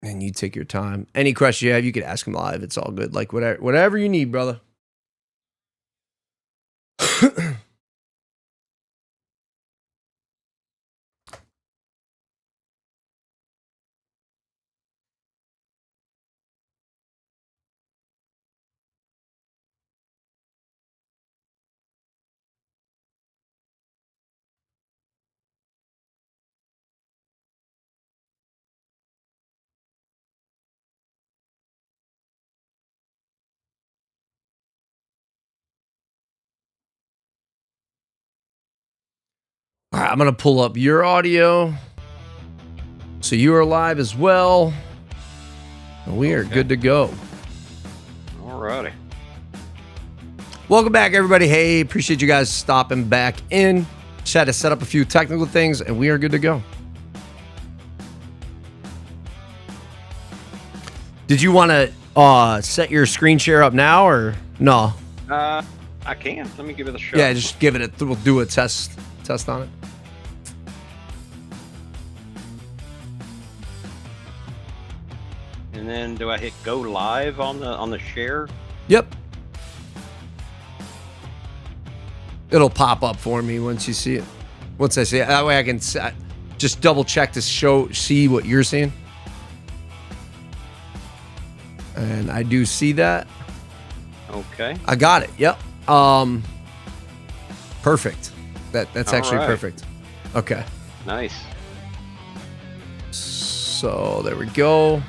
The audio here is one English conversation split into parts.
And you take your time. Any question you have, you could ask him live. It's all good. Like whatever you need, brother. All right, I'm going to pull up your audio. So you are live as well. We are good to go. All righty. Welcome back, everybody. Hey, appreciate you guys stopping back in. Just had to set up a few technical things, and we are good to go. Did you want to set your screen share up now, or no? I can. Let me give it a shot. Yeah, just give it we'll do a test on it. And then do I hit go live on the share? Yep. It'll pop up for me once you see it. Once I see it, that way I can just double check to see what you're seeing. And I do see that. Okay. I got it. Yep. Perfect. That's actually right. perfect. Okay. Nice. So there we go.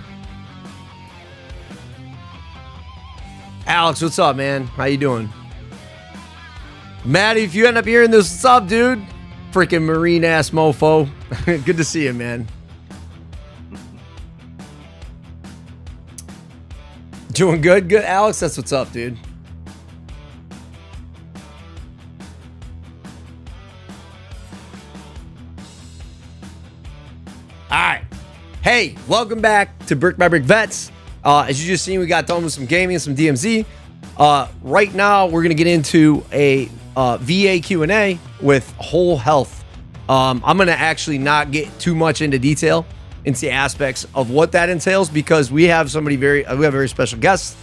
Alex, what's up, man? How you doing? Maddie, if you end up hearing this, what's up, dude? Freaking marine ass mofo. Good to see you, man. Doing good? Good, Alex? That's what's up, dude. All right. Hey, welcome back to Brick by Brick Vets. As you just seen, we got done with some gaming and some DMZ. Right now, we're going to get into a VA Q&A with Whole Health. I'm going to actually not get too much into detail into the aspects of what that entails, because we have we have a very special guest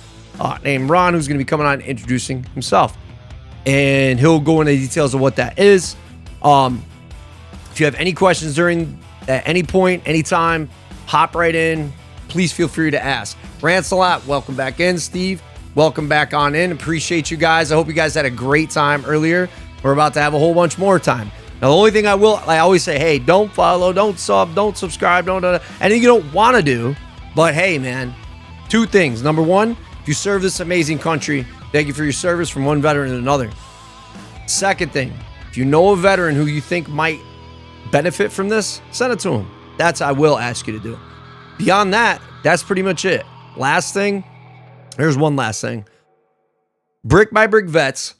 named Ron, who's going to be coming on and introducing himself. And he'll go into details of what that is. If you have any questions at any point, anytime, hop right in. Please feel free to ask. Rancelot, welcome back in. Steve, welcome back on in. Appreciate you guys. I hope you guys had a great time earlier. We're about to have a whole bunch more time. Now, the only thing I always say, hey, don't follow, don't sub, don't subscribe, don't anything you don't want to do. But hey, man, two things. Number one, if you serve this amazing country, thank you for your service from one veteran to another. Second thing, if you know a veteran who you think might benefit from this, send it to him. I will ask you to do. Beyond that, that's pretty much it. Last thing, there's one last thing. Brick by Brick Vets.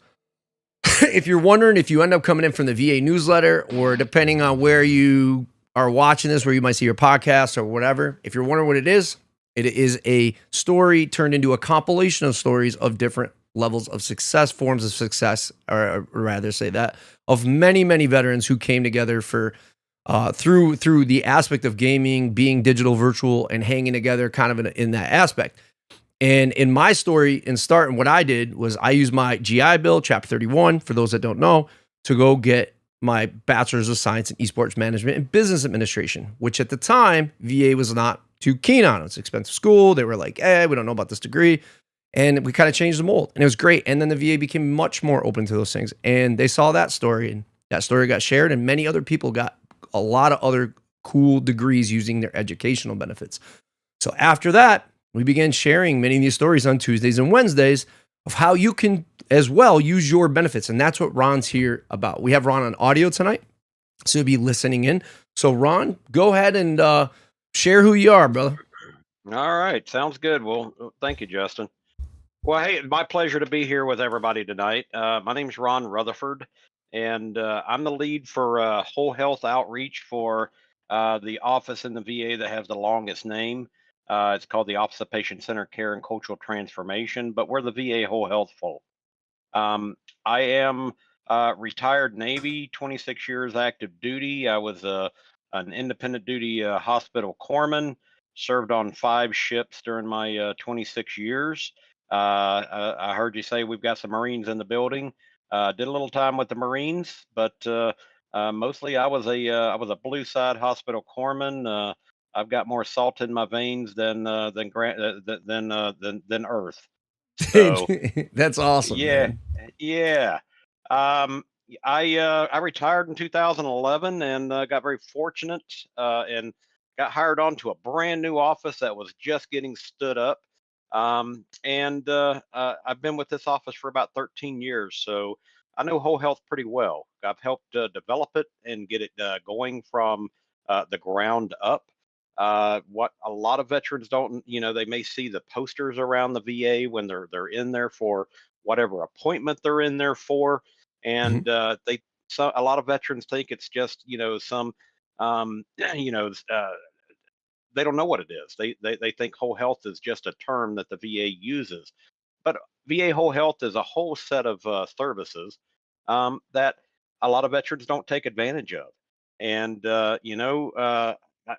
If you're wondering if you end up coming in from the VA newsletter, or depending on where you are watching this, where you might see your podcast or whatever, if you're wondering what it is a story turned into a compilation of stories of different levels of success, forms of success, or rather say that, of many, many veterans who came together for through the aspect of gaming, being digital, virtual, and hanging together kind of in that aspect. And in my story, in starting, what I did was I used my GI Bill, Chapter 31, for those that don't know, to go get my Bachelor's of Science in Esports Management and Business Administration, which at the time, VA was not too keen on. It's an expensive school. They were like, we don't know about this degree. And we kind of changed the mold, and it was great. And then the VA became much more open to those things. And they saw that story, and that story got shared, and many other people got a lot of other cool degrees using their educational benefits. So after that, we began sharing many of these stories on Tuesdays and Wednesdays of how you can as well use your benefits. And that's what Ron's here about. We have Ron on audio tonight, so he'll be listening in. So Ron, go ahead and share who you are, brother. All right. Sounds good. Well, thank you, Justin. Well, hey, my pleasure to be here with everybody tonight. My name's Ron Rutherford, and I'm the lead for Whole Health Outreach for the office in the VA that has the longest name. It's called the Office of Patient Centered Care and Cultural Transformation, but we're the VA Whole Health folk. I am retired Navy, 26 years active duty. I was an independent duty hospital corpsman. served on 5 ships during my 26 years. I heard you say we've got some Marines in the building. Did a little time with the Marines, but mostly I was a Blue Side Hospital corpsman. I've got more salt in my veins than Earth. So That's awesome, yeah, man. yeah. I retired in 2011 and got very fortunate and got hired onto a brand new office that was just getting stood up. I've been with this office for about 13 years, so I know whole health pretty well. I've helped develop it and get it going from the ground up. What a lot of veterans don't, they may see the posters around the VA when they're in there for whatever appointment they're in there for, Mhm. and a lot of veterans think it's just some you know they don't know what it is. They think whole health is just a term that the VA uses, but VA whole health is a whole set of services that a lot of veterans don't take advantage of. And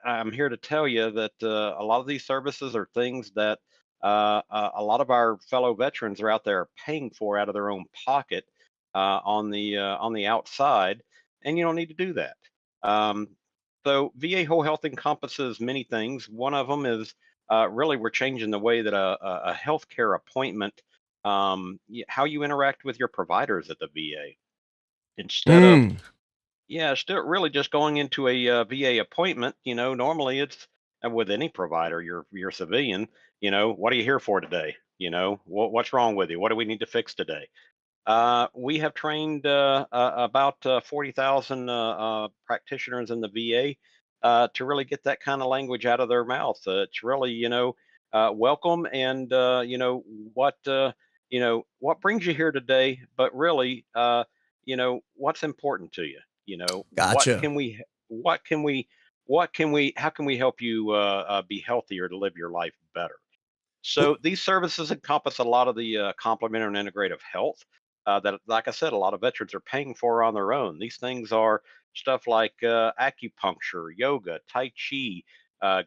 I'm here to tell you that a lot of these services are things that a lot of our fellow veterans are out there paying for out of their own pocket on the outside, and you don't need to do that. Um, so VA whole health encompasses many things. One of them is really we're changing the way that a healthcare appointment, how you interact with your providers at the VA. Instead of Mm. still really just going into a VA appointment. Normally it's with any provider, you're civilian. What are you here for today? What's wrong with you? What do we need to fix today? We have trained about 40,000 practitioners in the VA to really get that kind of language out of their mouth. It's really, welcome and, what brings you here today, but really, what's important to you? Gotcha. What can we, how can we help you be healthier to live your life better? So these services encompass a lot of the complementary and integrative health that, like I said, a lot of veterans are paying for on their own. These things are stuff like acupuncture, yoga, tai chi,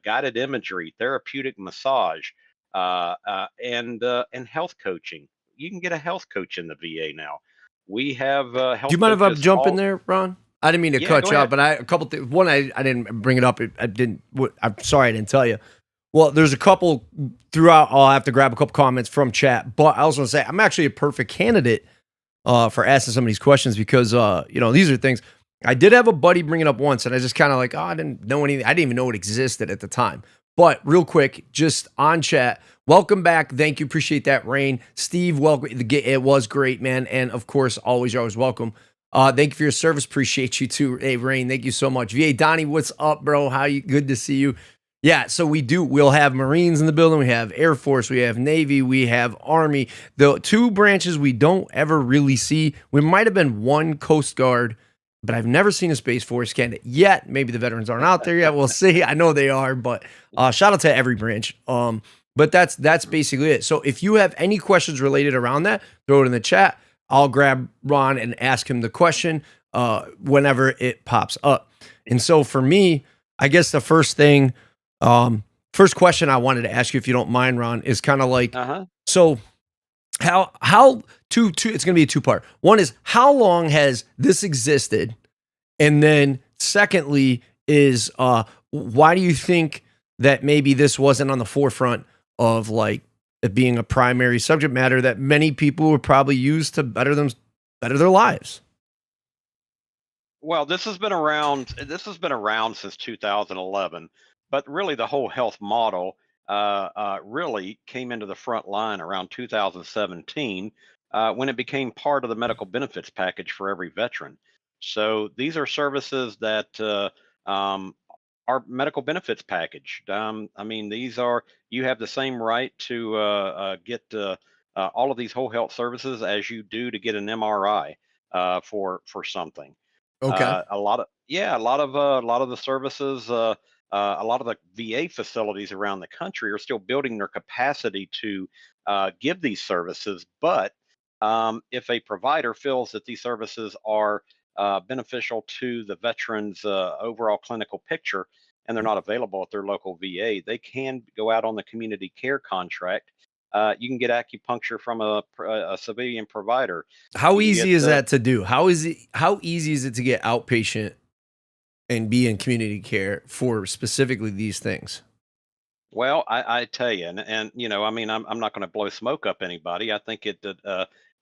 guided imagery, therapeutic massage, and health coaching. You can get a health coach in the VA now. We have Do you health mind if I coaches jump in all. there, Ron? I didn't mean to Yeah, cut go you out, ahead. but a couple things. One, I didn't bring it up. I didn't. I'm sorry, I didn't tell you. Well, there's a couple throughout. I'll have to grab a couple comments from chat, but I also want to say I'm actually a perfect candidate for asking some of these questions because these are things I did have a buddy bring it up once, and I just kind of like, oh, I didn't know anything. I didn't even know it existed at the time. But real quick, just on chat, welcome back. Thank you, appreciate that, Rain. Steve, welcome. It was great, man, and of course, you're always welcome. Thank you for your service. Appreciate you too. Hey, Rain, thank you so much. VA Donnie, what's up, bro? How you? Good to see you. Yeah, so we'll have Marines in the building, we have Air Force, we have Navy, we have Army. The two branches we don't ever really see. We might have been one Coast Guard, but I've never seen a Space Force candidate yet. Maybe the veterans aren't out there yet. We'll see. I know they are, but shout out to every branch. But that's basically it. So if you have any questions related around that, throw it in the chat. I'll grab Ron and ask him the question whenever it pops up. And so for me, I guess the first question I wanted to ask you, if you don't mind, Ron, is kind of like, Uh huh. so how two it's going to be a two-part. One is how long has this existed, and then secondly is why do you think that maybe this wasn't on the forefront of like it being a primary subject matter that many people would probably use to better their lives? Well, this has been around. This has been around since 2011, but really the whole health model really came into the front line around 2017 when it became part of the medical benefits package for every veteran. So these are services that are medical benefits package. I mean, these are you have the same right to get all of these whole health services as you do to get an MRI for something. Okay. A lot of the services, a lot of the VA facilities around the country are still building their capacity to give these services. But if a provider feels that these services are beneficial to the veteran's overall clinical picture, and they're not available at their local VA, they can go out on the community care contract. You can get acupuncture from a civilian provider. How You can easy get is that to do? How easy is it to get outpatient and be in community care for specifically these things? well, I tell you, and I mean, I'm not going to blow smoke up anybody. I think it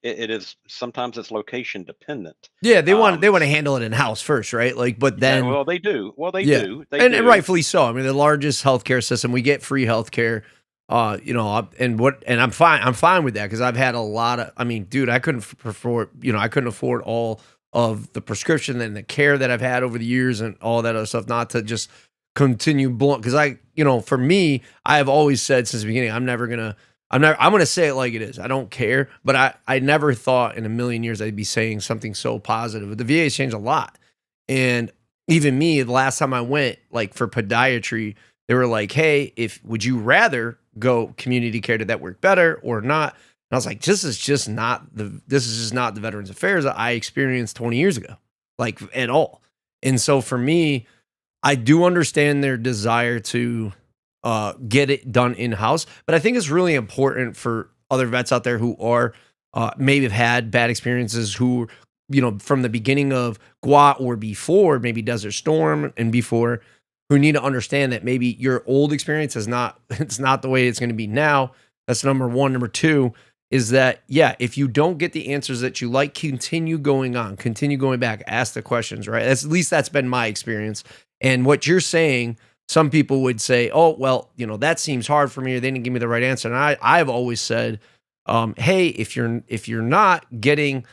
is sometimes it's location dependent. Yeah, they want Um, to handle it in house first, right? Like, but yeah, then well, they do. Well, they yeah, do. They and do. rightfully so. I mean, the largest healthcare system, we get free healthcare. And I'm fine. I'm fine with that because I've had a lot of. I mean, dude, I couldn't afford. I couldn't afford all of the prescription and the care that I've had over the years and all that other stuff. Not to just continue blowing because for me, I have always said since the beginning, I'm gonna say it like it is. I don't care, but I never thought in a million years I'd be saying something so positive. But the VA has changed a lot, and even me, the last time I went, like for podiatry, they were like, "Hey, would you rather go community care? Did that work better or not?" And I was like, "This is just not the Veterans Affairs that I experienced 20 years ago, like at all." And so for me, I do understand their desire to get it done in house, but I think it's really important for other vets out there who are maybe have had bad experiences, who from the beginning of GWOT or before, maybe Desert Storm and before, who need to understand that maybe your old experience is not it's not the way it's going to be now. That's number one. Number two is that, yeah, if you don't get the answers that you like, continue going on, continue going back, ask the questions, right? At least that's been my experience. And what you're saying, some people would say, oh, well, that seems hard for me, or they didn't give me the right answer. And I've always said, hey, if you're not getting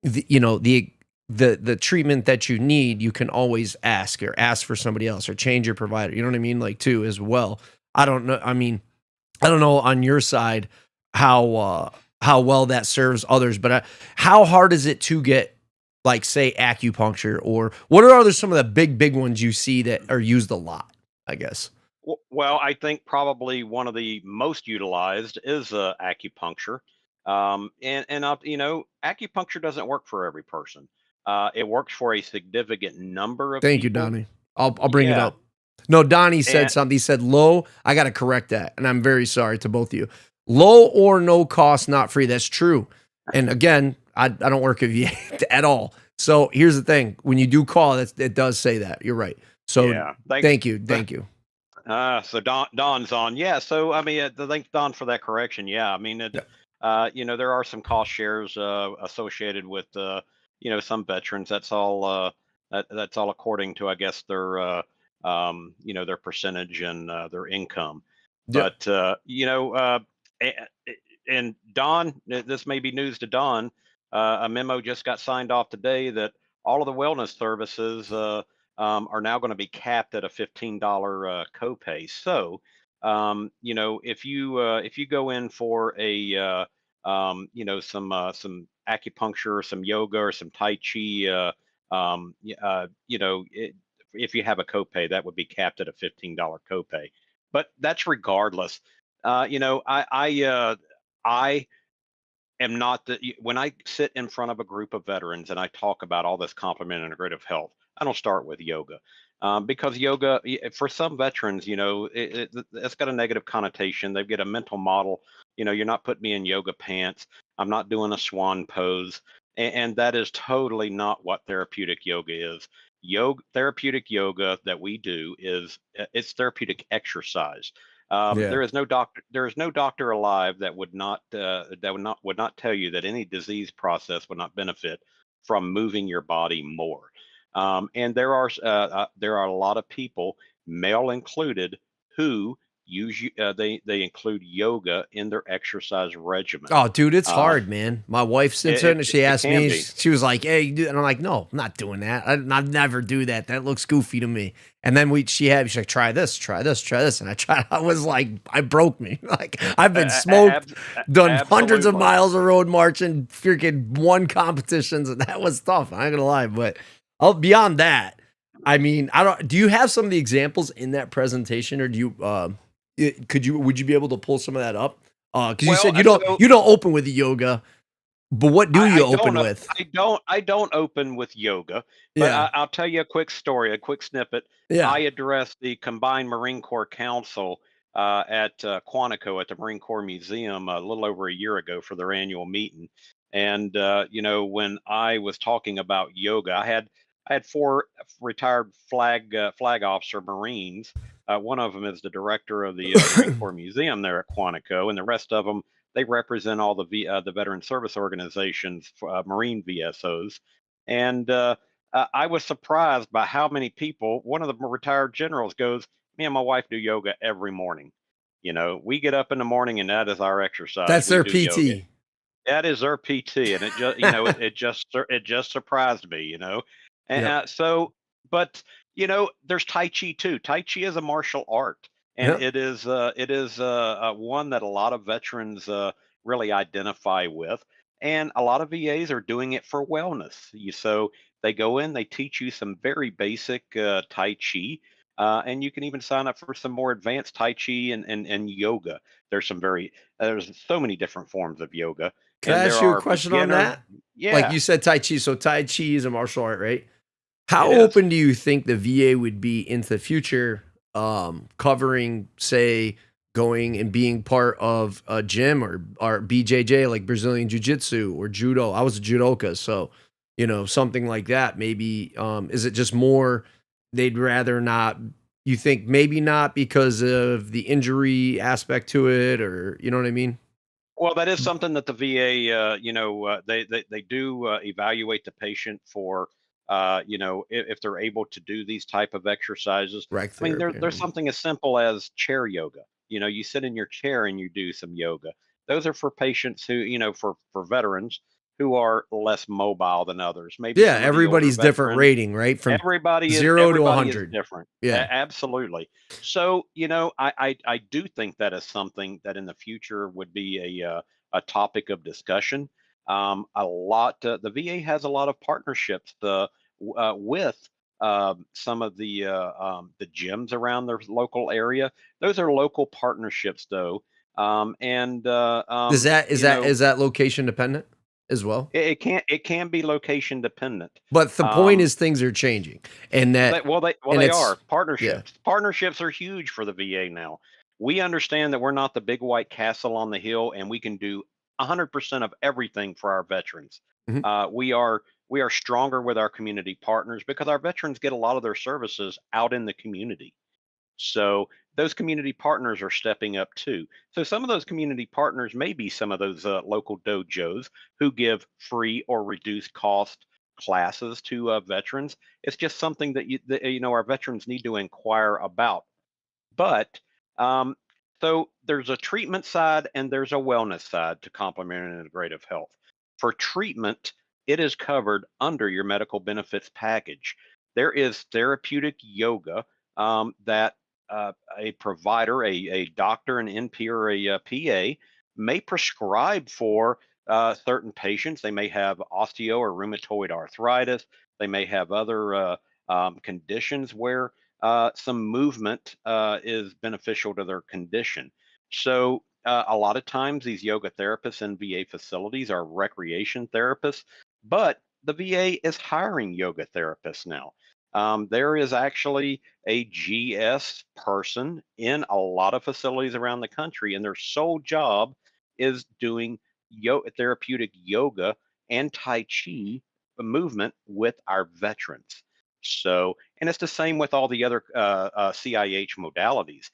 the treatment that you need, you can always ask for somebody else or change your provider. You know what I mean? Like too, as well. I don't know. I mean, I don't know on your side how well that serves others, but how hard is it to get, like, say, acupuncture, or what are some of the big ones you see that are used a lot, I guess? Well, I think probably one of the most utilized is acupuncture. Acupuncture doesn't work for every person. It works for a significant number of Thank you, people. Donnie. I'll bring it Yeah, up. No, Donnie said and something. He said low. I got to correct that, and I'm very sorry to both of you. Low or no cost, not free. That's true. And again, I don't work at VA at all. So here's the thing: when you do call, it does say that. You're right. So yeah, thank you. so Don's on. Yeah, so I mean, thanks Don for that correction. Yeah, I mean, Yeah. there are some cost shares associated with some veterans. That's all. That's all according to, I guess, their percentage and their income. Yep. But a- and Don, this may be news to Don. A memo just got signed off today that all of the wellness services are now going to be capped at a $15 copay. So, if you go in for some acupuncture, some yoga, or some tai chi, if you have a copay, that would be capped at a $15 copay. But that's regardless. I am not when I sit in front of a group of veterans and I talk about all this complement integrative health, I don't start with yoga. Because yoga, for some veterans, it's got a negative connotation. They get a mental model. You're not putting me in yoga pants. I'm not doing a swan pose. And that is totally not what therapeutic yoga is. Therapeutic yoga that we do it's therapeutic exercise. Yeah. There is no doctor alive that would not tell you that any disease process would not benefit from moving your body more. And there are a lot of people, male included, who they include yoga in their exercise regimen. Oh, dude, it's Uh, hard, man. My wife sits there it, and it she it asked can me, be. she was like, hey, dude. And I'm like, no, I'm not doing that. I never do that. That looks goofy to me. And then she's like, try this, try this, try this. And I tried, I was like, I broke me. Like, I've been smoked, done hundreds of Absolutely. miles of road marching, freaking won competitions. And that was tough. I ain't gonna lie. But beyond that, I mean, do you have some of the examples in that presentation, or do you, would you be able to pull some of that up? Because you Well, said so you don't open with the yoga. But what do I you don't open know. with? I don't open with yoga, but Yeah. I'll tell you a quick story, a quick snippet. Yeah. I addressed the Combined Marine Corps Council at Quantico at the Marine Corps Museum a little over a year ago for their annual meeting. And when I was talking about yoga, I had four retired flag officer Marines. One of them is the director of the Marine Corps Museum there at Quantico, and the rest of them they represent all the veteran service organizations, Marine VSOs, and I was surprised by how many people. One of the retired generals goes, "Me and my wife do yoga every morning. We get up in the morning and that is our exercise. That's We their do yoga. PT. That is our PT," and it just surprised me. And Yep. but there's Tai Chi too. Tai Chi is a martial art, and Yep. it is one that a lot of veterans really identify with, and a lot of VAs are doing it for wellness. So they go in, they teach you some very basic Tai Chi. And you can even sign up for some more advanced Tai Chi and yoga. There's so many different forms of yoga, Can I and there ask you a are question on beginner. that? Like Yeah, you said, Tai Chi. So Tai Chi is a martial art, right? How it is. open do you think the VA would be into the future, covering, say, going and being part of a gym or BJJ, like Brazilian Jiu Jitsu or Judo? I was a judoka, so something like that. Maybe is it just more they'd rather not? You think maybe not because of the injury aspect to it, or you know what I mean? Well, that is something that the VA, they do evaluate the patient for, if they're able to do these type of exercises. Rec I mean, therapy. I there's mean, something as simple as chair yoga. You sit in your chair and you do some yoga. Those are for patients who, for veterans who are less mobile than others. Maybe yeah, some of the older everybody's different veterans. rating, right? From Everybody is 0 to 100. different. Yeah. Absolutely. So, I do think that is something that in the future would be a topic of discussion. The VA has a lot of partnerships with some of the gyms around their local area. Those are local partnerships, though, and Is that location dependent as well? it can be location dependent. But the point Um, is things are changing and that and they are it's yeah. partnerships. Partnerships are huge for the VA now. We understand that we're not the big white castle on the hill, and we can do 100% of everything for our veterans. Mhm. We are stronger with our community partners because our veterans get a lot of their services out in the community. So those community partners are stepping up too. So some of those community partners may be some of those local dojos who give free or reduced cost classes to veterans. It's just something that our veterans need to inquire about. But um, so there's a treatment side and there's a wellness side to complementary integrative health. For treatment, it is covered under your medical benefits package. There is therapeutic yoga that a provider, a doctor, an NP, or a PA may prescribe for certain patients. They may have osteo or rheumatoid arthritis. They may have other conditions where some movement is beneficial to their condition. So, a lot of times, these yoga therapists in VA facilities are recreation therapists, but the VA is hiring yoga therapists now. There is actually a GS person in a lot of facilities around the country, and their sole job is doing therapeutic yoga and Tai Chi movement with our veterans. So, and it's the same with all the other CIH modalities.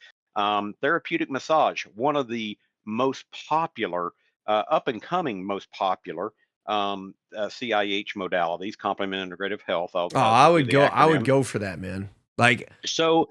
Therapeutic massage, one of the most popular, up and coming, most popular CIH modalities, complement integrative health. Oh, I'll give you the I would acronym. go for that, man. Like, So,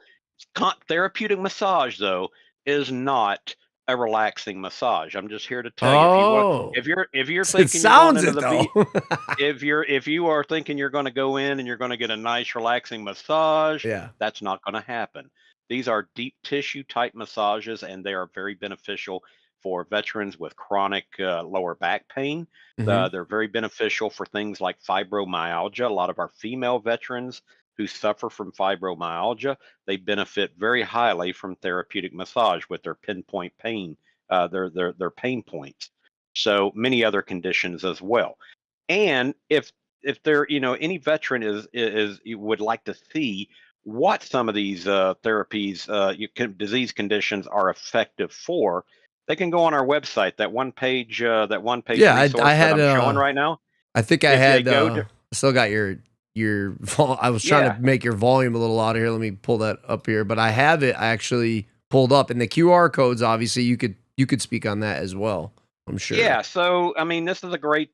therapeutic massage though is not a relaxing massage. I'm just here to tell you oh, if you're it thinking you're going sounds into it the though. if you are thinking you're going to go in and you're going to get a nice relaxing massage, Yeah. that's not going to happen. These are deep tissue type massages, and they are very beneficial for veterans with chronic lower back pain. Mhm. They're very beneficial for things like fibromyalgia. A lot of our female veterans who suffer from fibromyalgia, they benefit very highly from therapeutic massage with their pinpoint pain, their pain points. So many other conditions as well. And if there, any veteran is you would like to see what some of these therapies, disease conditions are effective for, they can go on our website. That one page Yeah, I resource that had I'm showing right now. I think I If they had go to, still got your I was trying to yeah, make your volume a little louder here. Let me pull that up here, but I have it actually pulled up, and the QR codes. Obviously, you could speak on that as well. I'm sure. yeah. So I mean, this is a great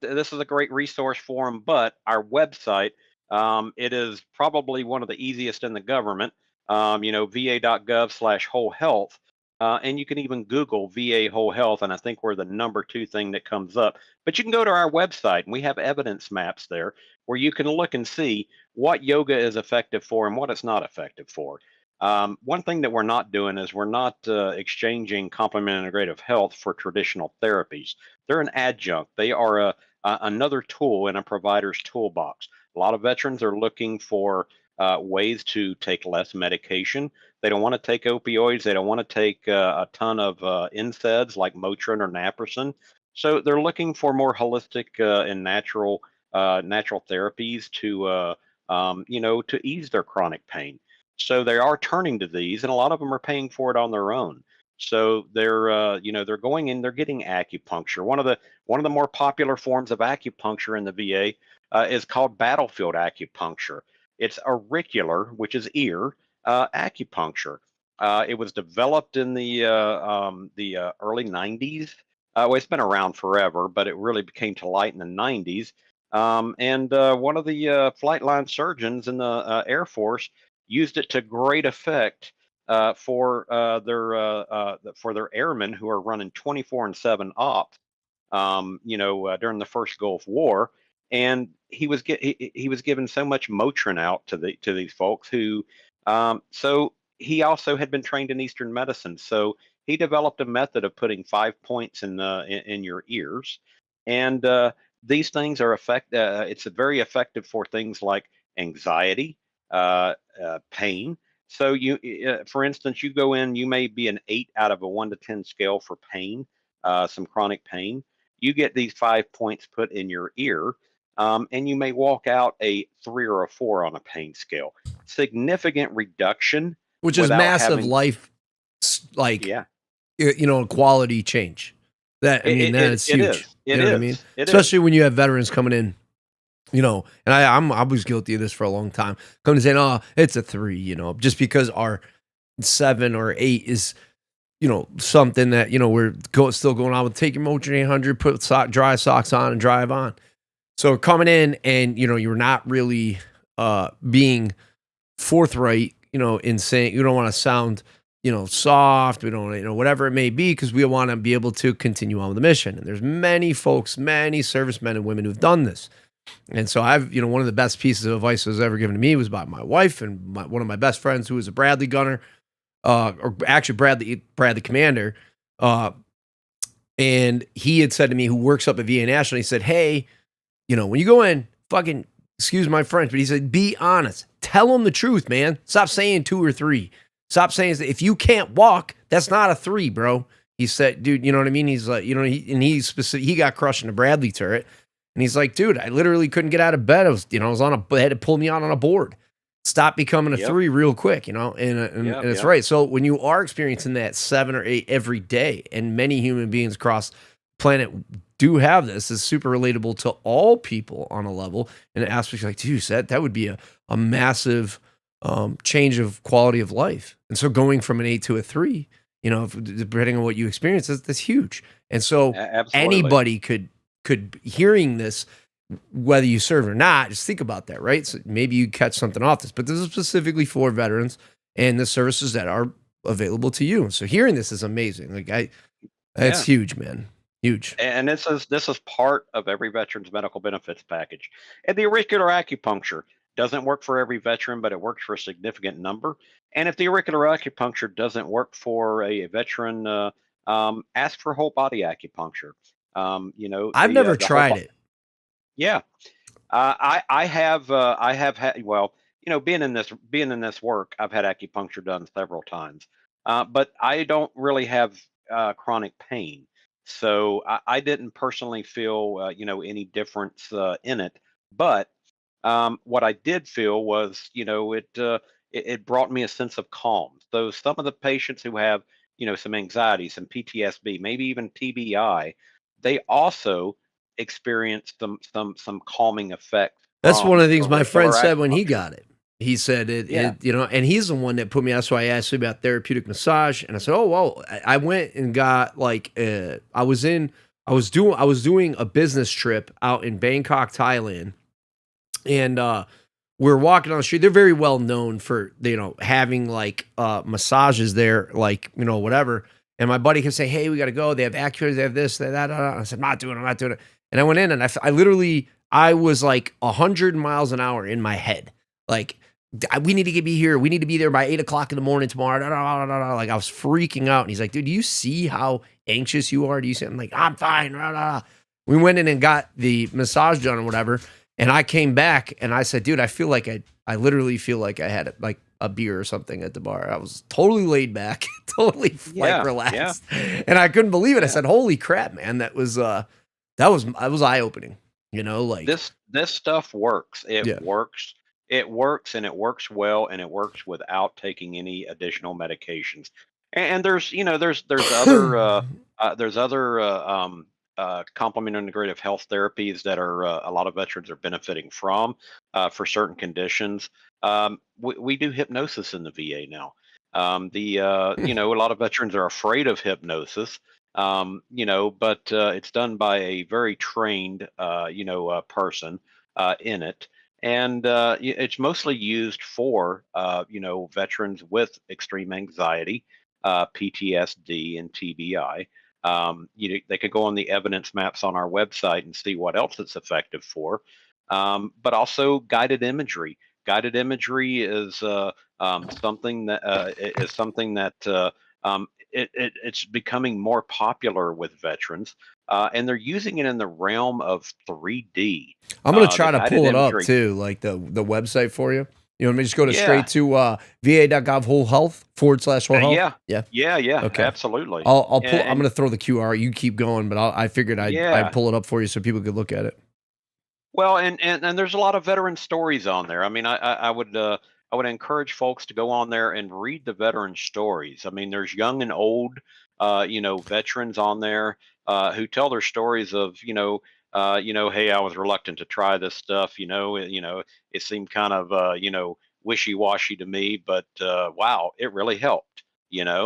resource for them. But our website, it is probably one of the easiest in the government. va.gov/whole health. And you can even Google VA whole health, and I think we're the number 2 thing that comes up. But you can go to our website, and we have evidence maps there where you can look and see what yoga is effective for and what it's not effective for. One thing that we're not doing is we're not exchanging complementary integrative health for traditional therapies. They're an adjunct. They are another tool in a provider's toolbox. A lot of veterans are looking for ways to take less medication. They don't want to take opioids. They don't want to take a ton of NSAIDs like Motrin or Naproxen. So they're looking for more holistic and natural therapies to ease their chronic pain. So they are turning to these, and a lot of them are paying for it on their own. So they're going in, they're getting acupuncture. One of the more popular forms of acupuncture in the VA is called battlefield acupuncture. It's auricular, which is ear acupuncture. It was developed in the early 90s. Well, it's been around forever, but it really became to light in the 90s. And one of the flight line surgeons in the Air Force used it to great effect for their airmen who are running 24/7 ops. During the first Gulf War, and he was given so much Motrin out to these folks who. So he also had been trained in Eastern medicine, so he developed a method of putting 5 points in your ears, and these things are it's very effective for things like anxiety, pain. So for instance, you go in, you may be an 8 out of a 1 to 10 scale for pain, some chronic pain. You get these 5 points put in your ear, and you may walk out a 3 or a 4 on a pain scale. Significant reduction Which is without massive having, life, like yeah, quality change. That I mean, that is it huge. is. It You know what I mean? is. It is. Especially when you have veterans coming in, and I was guilty of this for a long time. Coming and saying, "Oh, it's a 3," just because our 7 or 8 is, something that we're still going on with. Take your Motrin 800, put dry socks on, and drive on. So coming in and you're not really being forthright, in saying you don't want to sound soft. We don't, whatever it may be, because we want to be able to continue on with the mission. And there's many folks, many servicemen and women who've done this. And so I've, one of the best pieces of advice that was ever given to me was by my wife and one of my best friends who was a Bradley gunner, or actually Bradley commander. And he had said to me, who works up at VA National, he said, "Hey, when you go in, fucking, excuse my French, but he said, be honest. Tell them the truth, man. Stop saying 2 or 3. Stop saying that if you can't walk, that's not a 3, bro." He said, "Dude, you know what I mean?" He's like, he got crushed in a Bradley turret. And he's like, "Dude, I literally couldn't get out of bed. I was they had to pull me out on a board. Stop becoming a Yep. 3 real quick, and it's Yep. right." So when you are experiencing that 7 or 8 every day, and many human beings across the planet do have this, is super relatable to all people on a level. And it aspects like, dude, that would be a massive change of quality of life. And so going from an 8 to a 3, depending on what you experience, that's huge. And so Absolutely. anybody could hearing this, whether you serve or not, just think about that, right? So maybe you catch something off this, but this is specifically for veterans and the services that are available to you. So hearing this is amazing. That's huge, man. Huge. And this is part of every veteran's medical benefits package. And the auricular acupuncture doesn't work for every veteran, but it works for a significant number. And if the auricular acupuncture doesn't work for a veteran, ask for whole body acupuncture. I've never tried it. Yeah, I have had, well, being in this work, I've had acupuncture done several times, but I don't really have chronic pain. So I didn't personally feel, any difference in it. But what I did feel was, it brought me a sense of calm. So some of the patients who have, some anxiety, some PTSD, maybe even TBI, they also experience some calming effects That's one from of the the things my friend regular said when he acupuncture. got it. He said Yeah. and he's the one that put me. That's why I asked him about therapeutic massage, and I said, "Oh, well." I went and got like, I was doing a business trip out in Bangkok, Thailand, and we're walking on the street. They're very well known for having like massages there, like whatever. And my buddy kept saying, "Hey, we got to go. They have actuators. They have this, that." I said, "I'm not doing it. I'm not doing it." And I went in, and I literally, I was like 100 miles an hour in my head, like, we need to be here. We need to be there by 8 o'clock in the morning tomorrow. Da, da, da, da, da. Like, I was freaking out. And he's like, "Dude, do you see how anxious you are? Do you see?" I'm like, "I'm fine." Da, da, da. We went in and got the massage done or whatever. And I came back and I said, "Dude, I feel like I literally feel like I had like a beer or something at the bar. I was totally laid back, totally like Yeah. Yeah. relaxed." And I couldn't believe it. I Yeah. said, "Holy crap, man. That was eye-opening." Like, This stuff works. It yeah. works. It works, and it works well, and it works without taking any additional medications. And there's, there's other complement integrative health therapies that are a lot of veterans are benefiting from for certain conditions. We do hypnosis in the VA now. A lot of veterans are afraid of hypnosis, but it's done by a very trained, person in it. And it's mostly used for, veterans with extreme anxiety, PTSD, and TBI. They could go on the evidence maps on our website and see what else it's effective for. But also guided imagery. Guided imagery is something that it's becoming more popular with veterans, and they're using it in the realm of 3D. I'm gonna The try to guided pull it up imagery. too, like the website for you. You want me to just go to Yeah. straight to va.gov whole health / whole health? Yeah. Yeah. Yeah. Yeah. Okay. Absolutely. I'll pull. I'm And gonna throw the QR. You keep going, but I figured I'd yeah. pull it up for you so people could look at it. Well, and there's a lot of veteran stories on there. I mean, I would encourage folks to go on there and read the veteran stories. I mean, there's young and old, veterans on there who tell their stories of, hey, I was reluctant to try this stuff. It seemed kind of, wishy-washy to me, but wow, it really helped.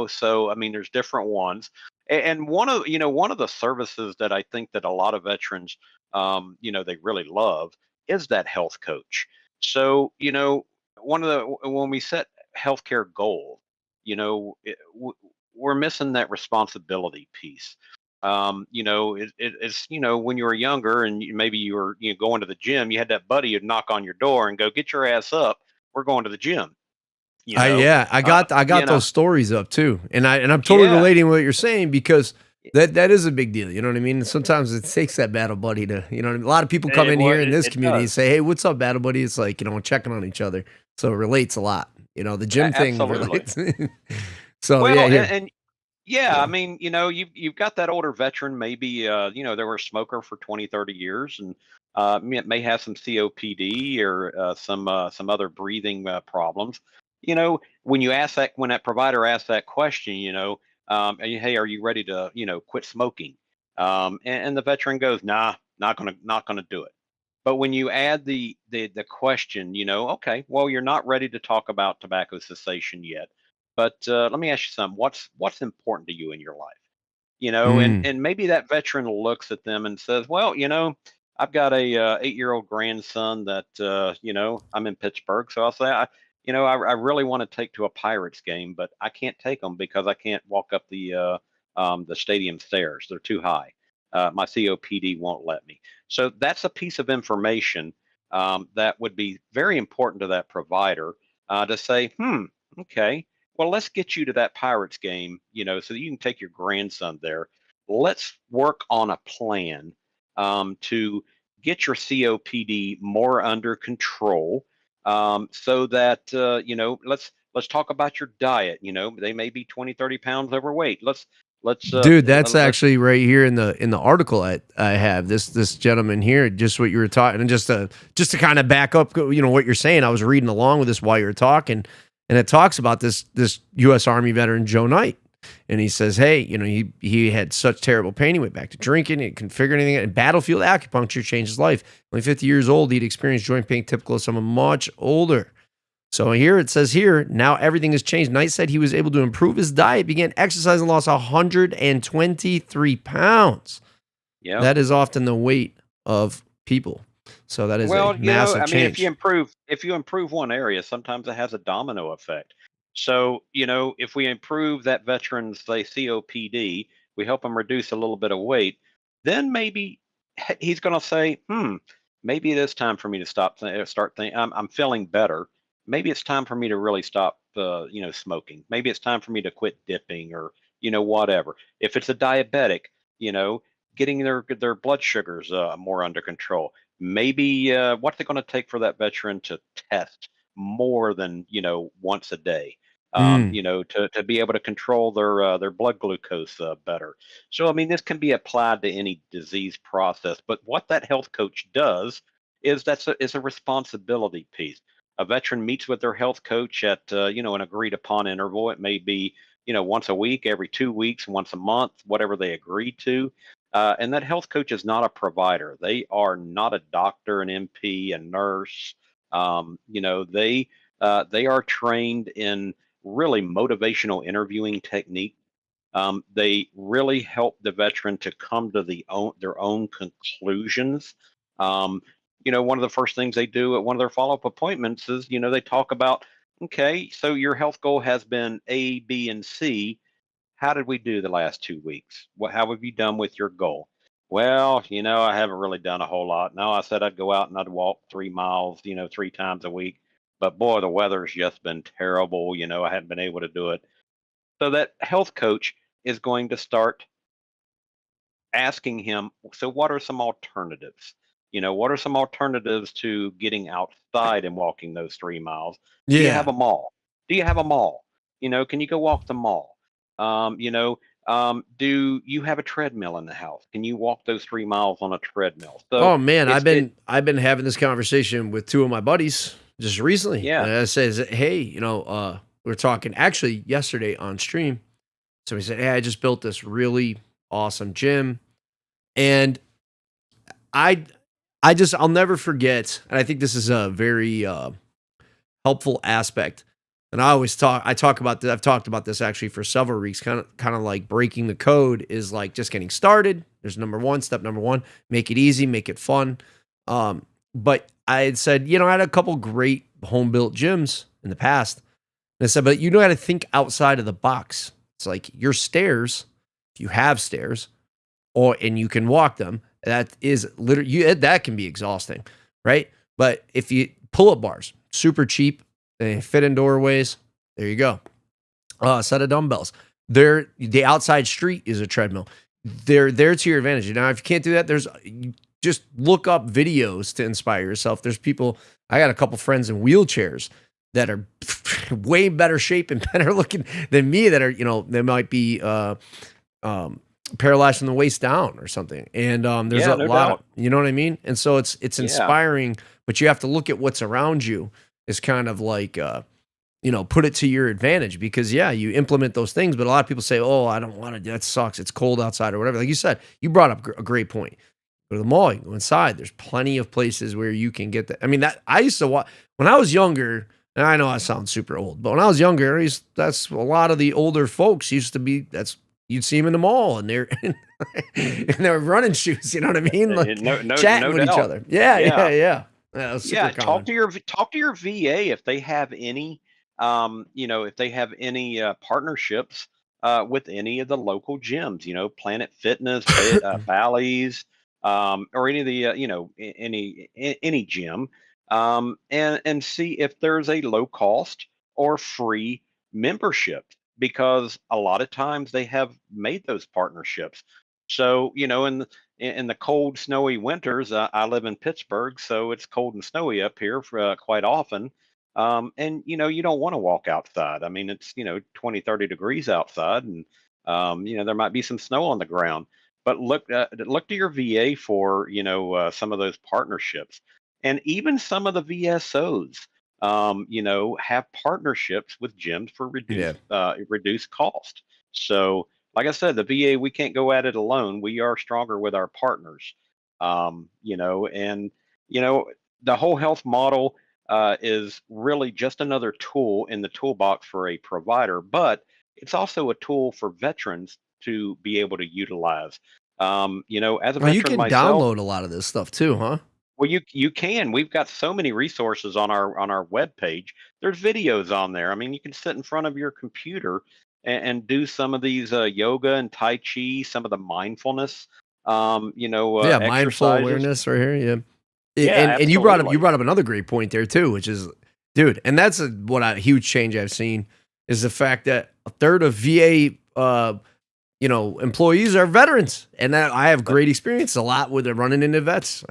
So I mean, there's different ones, and one of the services that I think that a lot of veterans they really love is that health coach. So, one of the when we set healthcare goals, we're missing that responsibility piece. It's when you were younger and maybe you were going to the gym, you had that buddy who'd knock on your door and go, "Get your ass up, we're going to the gym." You know, Yeah, I you got know, those stories up too, and I'm totally yeah, relating with what you're saying because that is a big deal. You know what I mean? Sometimes it takes that battle buddy to, what I mean? A lot of people come in here in this it community and does. say, "Hey, what's up, battle buddy?" It's like, checking on each other, so it relates a lot. The gym thing Absolutely. relates. So yeah, Well, here, and yeah, I yeah. mean, you've got that older veteran, maybe they were a smoker for 20, 30 years and may have some COPD or some other breathing problems. When that provider asks that question, hey, are you ready to, quit smoking? And the veteran goes, "Nah, not gonna do it." But when you add the question, okay, well, you're not ready to talk about tobacco cessation yet, but let me ask you something. What's important to you in your life? And Mm. maybe that veteran looks at them and says, "Well, I've got a 8-year-old grandson that I'm in Pittsburgh, so I'll say I really want to take to a Pirates game, but I can't take them because I can't walk up the stadium stairs. They're too high. My COPD won't let me." So that's a piece of information that would be very important to that provider to say, okay, well, let's get you to that Pirates game, so that you can take your grandson there. Let's work on a plan to get your COPD more under control, so that let's talk about your diet. They may be 20, 30 pounds overweight. Let's Dude, that's let's actually right here in the article I have this gentleman here, just what you were talking, and just to kind of back up, what you're saying. I was reading along with this while you were talking, and it talks about this U.S. Army veteran Joe Knight, and he says, hey, he had such terrible pain, he went back to drinking, he couldn't figure anything out, and battlefield acupuncture changed his life. Only 50 years old, he'd experienced joint pain typical of someone much older. So here it says here, now everything has changed. Knight said he was able to improve his diet, began exercising, lost 123 pounds. Yeah. That is often the weight of people. So that is a massive I mean, change. if you improve one area, sometimes it has a domino effect. So, if we improve that veteran's, say, COPD, we help him reduce a little bit of weight, then maybe he's going to say, maybe it is time for me to start thinking, I'm feeling better. Maybe it's time for me to really stop, smoking. Maybe it's time for me to quit dipping or, whatever. If it's a diabetic, getting their blood sugars more under control. Maybe what's it going to take for that veteran to test more than once a day? To be able to control their blood glucose better. So I mean, this can be applied to any disease process. But what that health coach does is is a responsibility piece. A veteran meets with their health coach at an agreed upon interval. It may be once a week, every 2 weeks, once a month, whatever they agree to. And that health coach is not a provider. They are not a doctor, an MP, a nurse. They are trained in really motivational interviewing technique. They really help the veteran to come to their own conclusions. One of the first things they do at one of their follow-up appointments is, they talk about, okay, so your health goal has been A, B, and C. How did we do the last 2 weeks? How have you done with your goal? Well, I haven't really done a whole lot. No, I said I'd go out and I'd walk 3 miles, 3 times a week. But boy, the weather's just been terrible. I haven't been able to do it. So that health coach is going to start asking him, so what are some alternatives? What are some alternatives to getting outside and walking those 3 miles? Do you have Yeah. a mall? Do you have a mall? Can you go walk the mall? Do you have a treadmill in the house? Can you walk those 3 miles on a treadmill? So Oh man, it's it I've been having this conversation with two of my buddies just recently. yeah. And I says, hey, we were talking actually yesterday on stream. So he said, hey, I just built this really awesome gym. And I I'll never forget, and I think this is a very helpful aspect. And I talk about this, I've talked about this actually for several weeks, kind of like breaking the code is like just getting started. There's step number one, make it easy, make it fun. But I had said, I had a couple great home built gyms in the past. And I said, but you got to think outside of the box. It's like your stairs, if you have stairs, and you can walk them, that is literally that can be exhausting, right? But if you pull up bars, super cheap, they fit in doorways. There you go. A set of dumbbells. The outside street is a treadmill. They're there to your advantage. Now, if you can't do that, just look up videos to inspire yourself. There's people. I got a couple friends in wheelchairs that are way better shape and better looking than me. That are they might be paralyzed from the waist down or something. And there's Yeah, a no lot doubt. of, you know what I mean? And so it's Yeah. inspiring, but you have to look at what's around you is kind of like, put it to your advantage because you implement those things, but a lot of people say, oh, I don't want to do that. Sucks. It's cold outside or whatever. Like you said, you brought up a great point. Go to the mall, you go inside. There's plenty of places where you can get that. I mean, that I used to watch when I was younger, and I know I sound super old, but when I was younger, that's a lot of the older folks used to be, you'd see them in the mall and they're in their running shoes, you know what I mean? Like No, chatting no with each doubt. other. Yeah, yeah, Yeah. yeah. That was super common. Talk to your VA if they have any if they have any partnerships with any of the local gyms, Planet Fitness, Bally's, or any of the any gym, and see if there's a low cost or free membership because a lot of times they have made those partnerships. So in the cold, snowy winters, I live in Pittsburgh, so it's cold and snowy up here for, quite often. And you don't want to walk outside. I mean, it's 20, 30 degrees outside, and There might be some snow on the ground, but look to your VA for some of those partnerships, and even some of the VSOs. Have partnerships with gyms for Yeah. reduced cost. So, like I said, the VA, we can't go at it alone. We are stronger with our partners. And the whole health model is really just another tool in the toolbox for a provider, but it's also a tool for veterans to be able to utilize. As a Well, you veteran can myself, download a lot of this stuff too, huh? well, you can. We've got so many resources on our web page. There's videos on there. I mean, you can sit in front of your computer and do some of these yoga and tai chi, some of the mindfulness, Yeah, mindful exercises. awareness right here. Yeah. Yeah, And you brought up absolutely. another great point there too, which is, dude, and that's a huge change I've seen is the fact that a third of VA employees are veterans, and that I have great experience a lot with it running into vets.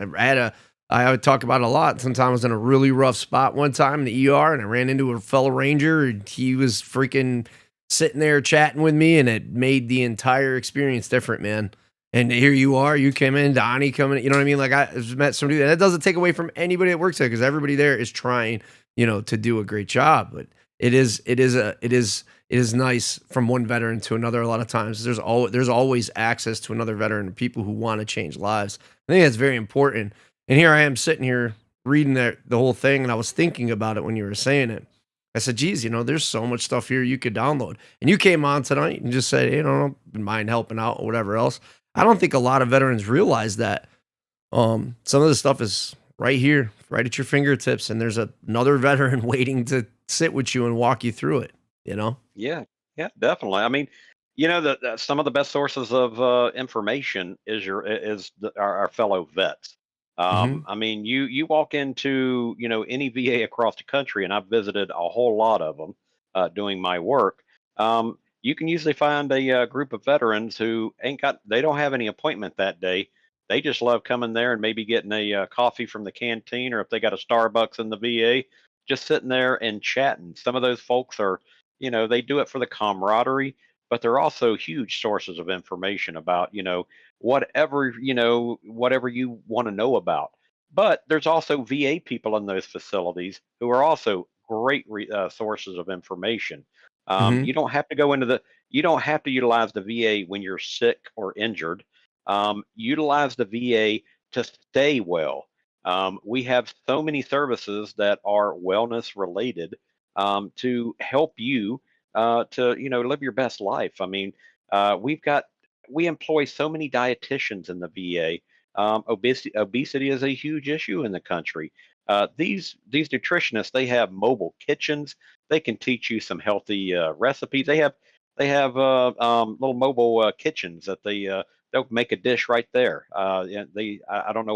I would talk about it a lot. Sometimes I was in a really rough spot one time in the ER, and I ran into a fellow ranger, and he was freaking sitting there chatting with me, and it made the entire experience different, man. And here you are, you came in, Donnie coming in, you know what I mean? Like I just met somebody, and that doesn't take away from anybody that works there because everybody there is trying, to do a great job. But it is nice from one veteran to another. A lot of times, there's always access to another veteran and people who want to change lives. I think that's very important. And here I am sitting here reading the whole thing, and I was thinking about it when you were saying it. I said, geez, there's so much stuff here you could download. And you came on tonight and just said, hey, don't mind helping out or whatever else. I don't think a lot of veterans realize that some of the stuff is right here, right at your fingertips, and there's another veteran waiting to sit with you and walk you through it, you know? Yeah, yeah, definitely. I mean, some of the best sources of information our fellow vets. Mhm. I mean, you walk into any VA across the country, and I've visited a whole lot of them doing my work. You can usually find a group of veterans who they don't have any appointment that day. They just love coming there and maybe getting a coffee from the canteen, or if they got a Starbucks in the VA, just sitting there and chatting. Some of those folks are they do it for the camaraderie, but they're also huge sources of information about whatever you want to know about. But there's also VA people in those facilities who are also great sources of information. Mhm. You don't have to utilize the VA when you're sick or injured. Utilize the VA to stay well. We have so many services that are wellness related to help you to live your best life. I mean, we employ so many dietitians in the VA. Obesity is a huge issue in the country. These nutritionists, they have mobile kitchens. They can teach you some healthy recipes. They have little mobile kitchens that they'll make a dish right there. Yeah, I don't know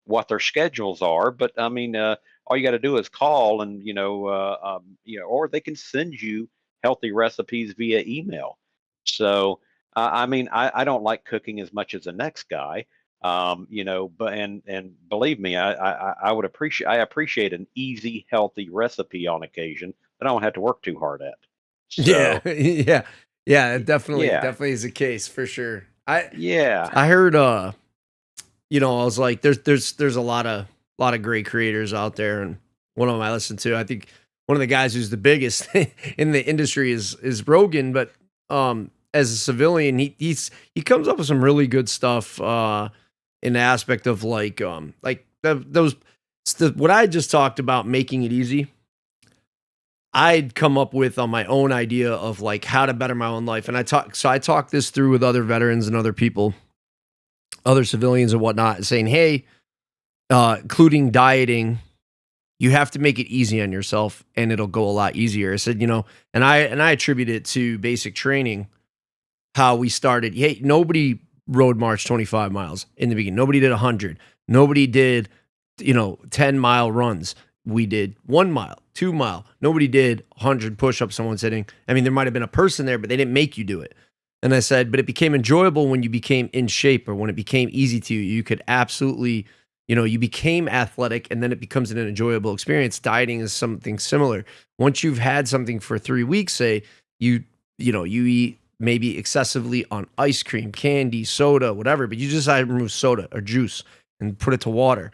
what their schedules are, but I mean, all you got to do is call, and or they can send you healthy recipes via email. So I mean, I don't like cooking as much as the next guy. But and believe me, I appreciate an easy, healthy recipe on occasion that I don't have to work too hard at. Yeah. So Yeah. Yeah, it yeah, definitely is the case for sure. I yeah, I heard I was like there's a lot of great creators out there, and one of them I listen to. I think one of the guys who's the biggest in the industry is Rogan, but as a civilian, he comes up with some really good stuff in the aspect of what I just talked about, making it easy. I'd come up with on my own idea of like how to better my own life. And I talk this through with other veterans and other people, other civilians and whatnot, saying, hey, including dieting, you have to make it easy on yourself and it'll go a lot easier. I said, and I attribute it to basic training, how we started. Hey, nobody road marched 25 miles in the beginning. Nobody did 100. Nobody did, 10-mile runs. We did 1 mile, 2 mile. Nobody did 100 push-ups someone sitting. I mean, there might have been a person there, but they didn't make you do it. And I said, but it became enjoyable when you became in shape, or when it became easy to you. You could absolutely, you became athletic, and then it becomes an enjoyable experience. Dieting is something similar. Once you've had something for 3 weeks, say you eat maybe excessively on ice cream, candy, soda, whatever, but you decide to remove soda or juice and put it to water,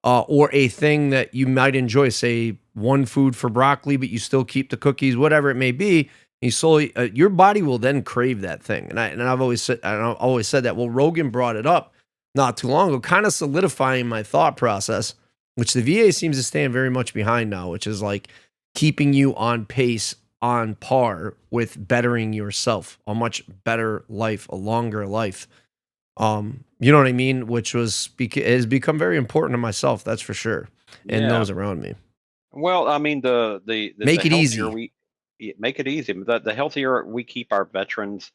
or a thing that you might enjoy, say one food for broccoli, but you still keep the cookies, whatever it may be. You slowly, your body will then crave that thing. And I've always said that. Well, Rogan brought it up not too long ago, kind of solidifying my thought process, which the VA seems to stand very much behind now, which is like keeping you on pace, on par with bettering yourself, a much better life, a longer life. You know what I mean? Which has become very important to myself, that's for sure, and those around me. Well, I mean, the Make it easy. Make it easy. The healthier we keep our veterans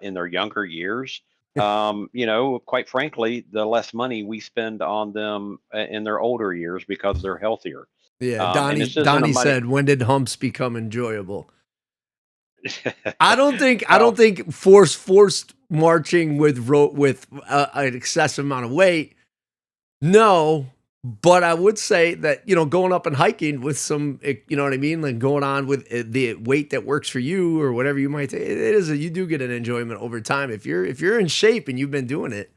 in their younger years, quite frankly, the less money we spend on them in their older years because they're healthier. Yeah, Donnie said, "When did humps become enjoyable?" I don't think forced marching with an excessive amount of weight. No, but I would say that, going up and hiking with some, you know what I mean, like going on with the weight that works for you or whatever you might say, you do get an enjoyment over time if you're in shape and you've been doing it.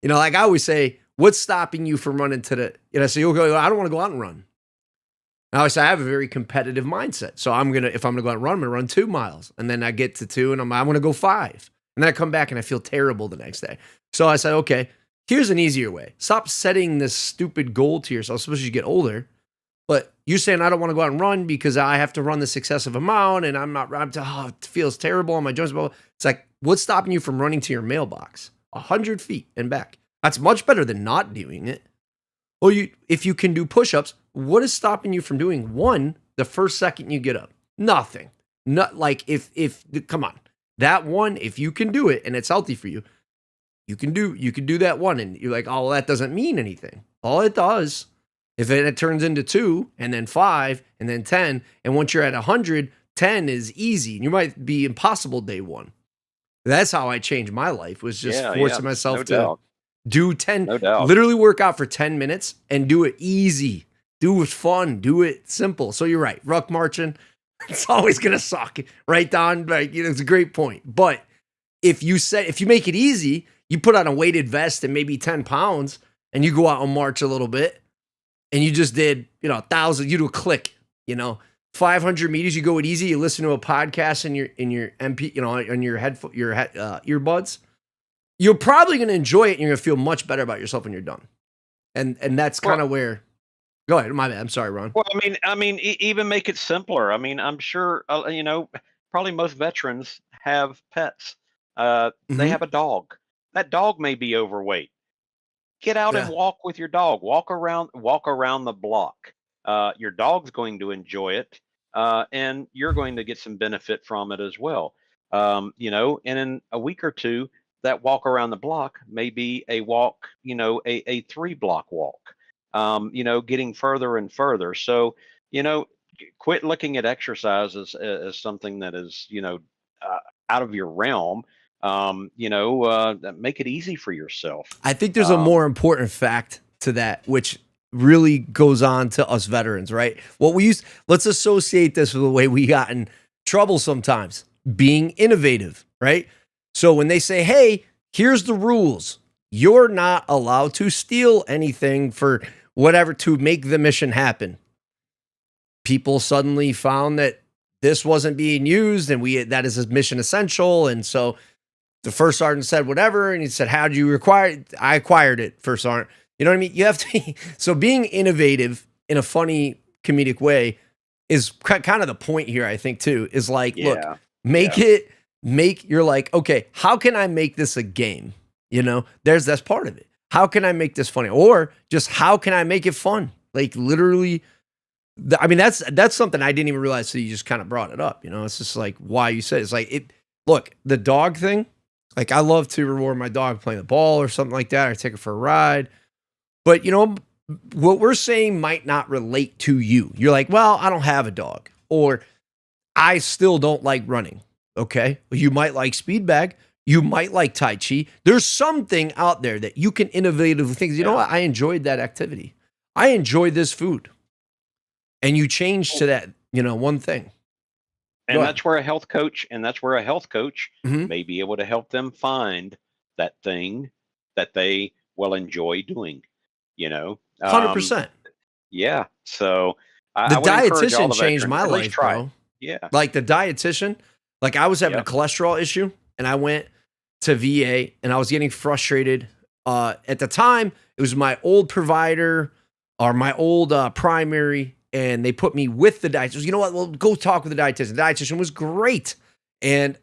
Like I always say, what's stopping you from running to the? So you'll go, I don't want to go out and run. Now, I have a very competitive mindset. So if I'm going to go out and run, I'm going to run 2 miles. And then I get to 2 and I'm going to go 5. And then I come back and I feel terrible the next day. So I said, okay, here's an easier way. Stop setting this stupid goal to yourself, especially as you get older. But you're saying, I don't want to go out and run because I have to run this excessive amount and it feels terrible on my joints. It's like, what's stopping you from running to your mailbox 100 feet and back? That's much better than not doing it. Or if you can do push-ups, what is stopping you from doing one the first second you get up? Nothing. Not like come on. That one, if you can do it and it's healthy for you, you can do that one. And you're like, oh, well, that doesn't mean anything. All it does, if it turns into 2 and then 5 and then 10, and once you're at 100, 10 is easy. And you might be impossible day 1. That's how I changed my life, was just forcing myself to do 10, literally work out for 10 minutes and do it easy. Do it fun. Do it simple. So you're right. Ruck marching, it's always going to suck. Right, Don? Like, it's a great point. But if you make it easy, you put on a weighted vest and maybe 10 pounds and you go out and march a little bit and you just did, 1,000, you do a click, 500 meters, you go it easy. You listen to a podcast in your MP, on your earbuds. You're probably going to enjoy it and you're going to feel much better about yourself when you're done. And that's kind of where. Go ahead. My bad. I'm sorry, Ron. Well, I mean, even make it simpler. I mean, I'm sure, probably most veterans have pets. They have a dog. That dog may be overweight. Get out and walk with your dog. Walk around the block. Your dog's going to enjoy it, and you're going to get some benefit from it as well. And in a week or two, that walk around the block may be a walk, a 3-block walk. Getting further and further. So, quit looking at exercise as something that is, out of your realm. Make it easy for yourself. I think there's a more important fact to that, which really goes on to us veterans, right? Let's associate this with the way we got in trouble sometimes, being innovative, right? So when they say, hey, here's the rules, you're not allowed to steal anything for whatever to make the mission happen. People suddenly found that this wasn't being used and that is a mission essential. And so the first sergeant said whatever, and he said, how did you acquire it? I acquired it, first sergeant. You know what I mean? You have to, so being innovative in a funny comedic way is kind of the point here, I think, too, is like, look, you're like, okay, how can I make this a game? That's part of it. How can I make this funny? Or just how can I make it fun? Like literally, that's something I didn't even realize. So you just kind of brought it up. It's just like why you said it's like look, the dog thing. Like I love to reward my dog playing the ball or something like that, or take it for a ride. But what we're saying might not relate to you. You're like, well, I don't have a dog, or I still don't like running. Okay, you might like speed bag. You might like Tai Chi. There's something out there that you can innovatively think, you know what? I enjoyed that activity. I enjoyed this food. And you change to that, one thing. Go and ahead. that's where a health coach Hmm. may be able to help them find that thing that they will enjoy doing. You know, 100%. yeah. So The I would encourage all dietitian the changed veterans my at least life, try it. bro. Yeah. Like the dietitian, like I was having a Yep. cholesterol issue and I went to VA and I was getting frustrated. At the time, it was my old provider or my old primary, and they put me with the dietitian. You know what? Well, go talk with the dietitian. The dietitian was great. And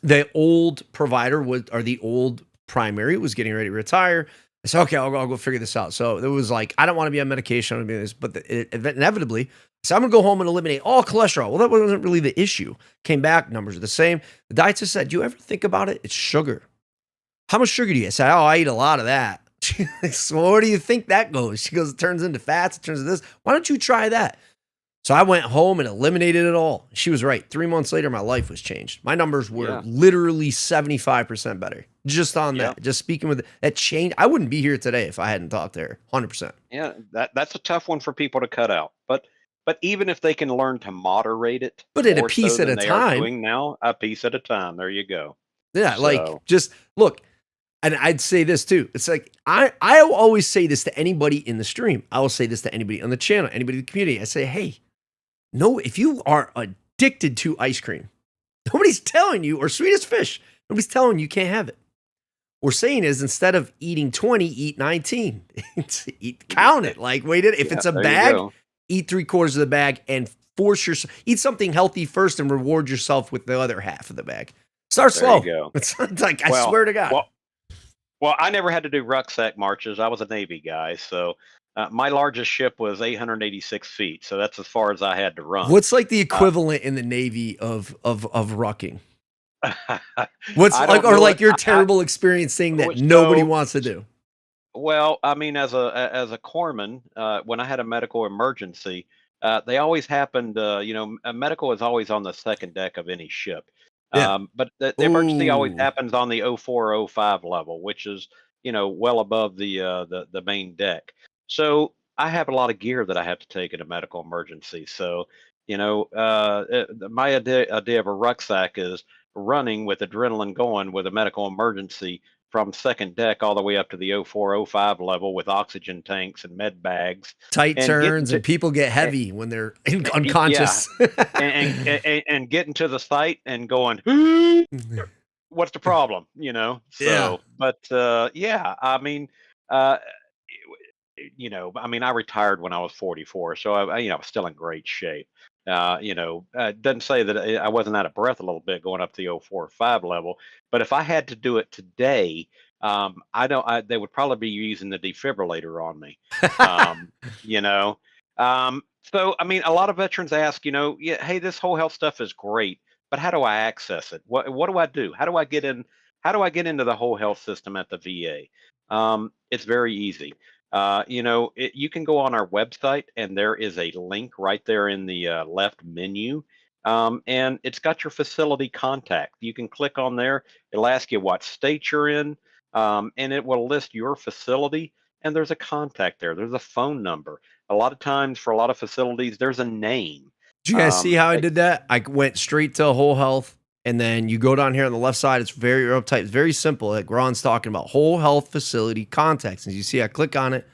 the old provider was, or the old primary was getting ready to retire. I said, okay, I'll go figure this out. So it was like, I don't want to be on medication. I don't want to be this, but inevitably, so I'm going to go home and eliminate all cholesterol. Well, that wasn't really the issue. Came back, numbers are the same. The dietitian said, do you ever think about it? It's sugar. How much sugar do you eat? I said, oh, I eat a lot of that. She's like, so where do you think that goes? She goes, it turns into fats, it turns into this. Why don't you try that? So I went home and eliminated it all. She was right. 3 months later, my life was changed. My numbers were Yeah. literally 75% better just on Yep. that. Just speaking with that change. I wouldn't be here today if I hadn't talked to her. 100%. Yeah. That's a tough one for people to cut out. But even if they can learn to moderate it But at a more so piece at than a they are time. doing now, a piece at a time. There you go. Yeah, like So just look, and I'd say this too. It's like I always say this to anybody in the stream. I will say this to anybody on the channel, anybody in the community. I say, hey, no, if you are addicted to ice cream, nobody's telling you, or sweet as fish, nobody's telling you can't have it. What we're saying is instead of eating 20, eat 19. Count it. Like, wait it. If yeah, it's a there you bag, go. eat 3/4 of the bag and force yourself, eat something healthy first and reward yourself with the other half of the bag. Start There you slow. go. It's like, I Well, swear to God. well, I never had to do rucksack marches. I was a Navy guy, so my largest ship was 886 feet. So that's as far as I had to run. What's like the Uh, equivalent in the Navy of rucking? What's I like, don't or know like it. your terrible experience thing that nobody So wants to do? well, I mean, as a corpsman, when I had a medical emergency, they always happened. A medical is always on the second deck of any ship, Yeah. but the emergency always Ooh. happens on the 04 or 05 level, which is well above the main deck. So I have a lot of gear that I have to take in a medical emergency. So my idea of a rucksack is running with adrenaline going with a medical emergency from second deck all the way up to the 04, 05 level with oxygen tanks and med bags Tight and getting turns to and people get eh, heavy when they're yeah unconscious. and getting to the site and going what's the problem Yeah. but yeah, I mean uh I mean, I retired when I was 44, so I was still in great shape. Doesn't say that I wasn't out of breath a little bit going up the 04 05 level, but if I had to do it today, I don't. They would probably be using the defibrillator on me. Um, you know, so I mean, a lot of veterans ask, yeah, hey, this whole health stuff is great, but how do I access it? What do I do? How do I get in? How do I get into the whole health system at the VA? It's very easy. You can go on our website, and there is a link right there in the left menu, and it's got your facility contact. You can click on there. It'll ask you what state you're in, and it will list your facility. And there's a contact there. There's a phone number. A lot of times, for a lot of facilities, there's a name. Did you guys see how I Like, did that? I went straight to whole health, and then you go down here on the left side. It's very uptight. It's very simple. Like Ron's talking about whole health facility contacts. As you see, I click on it.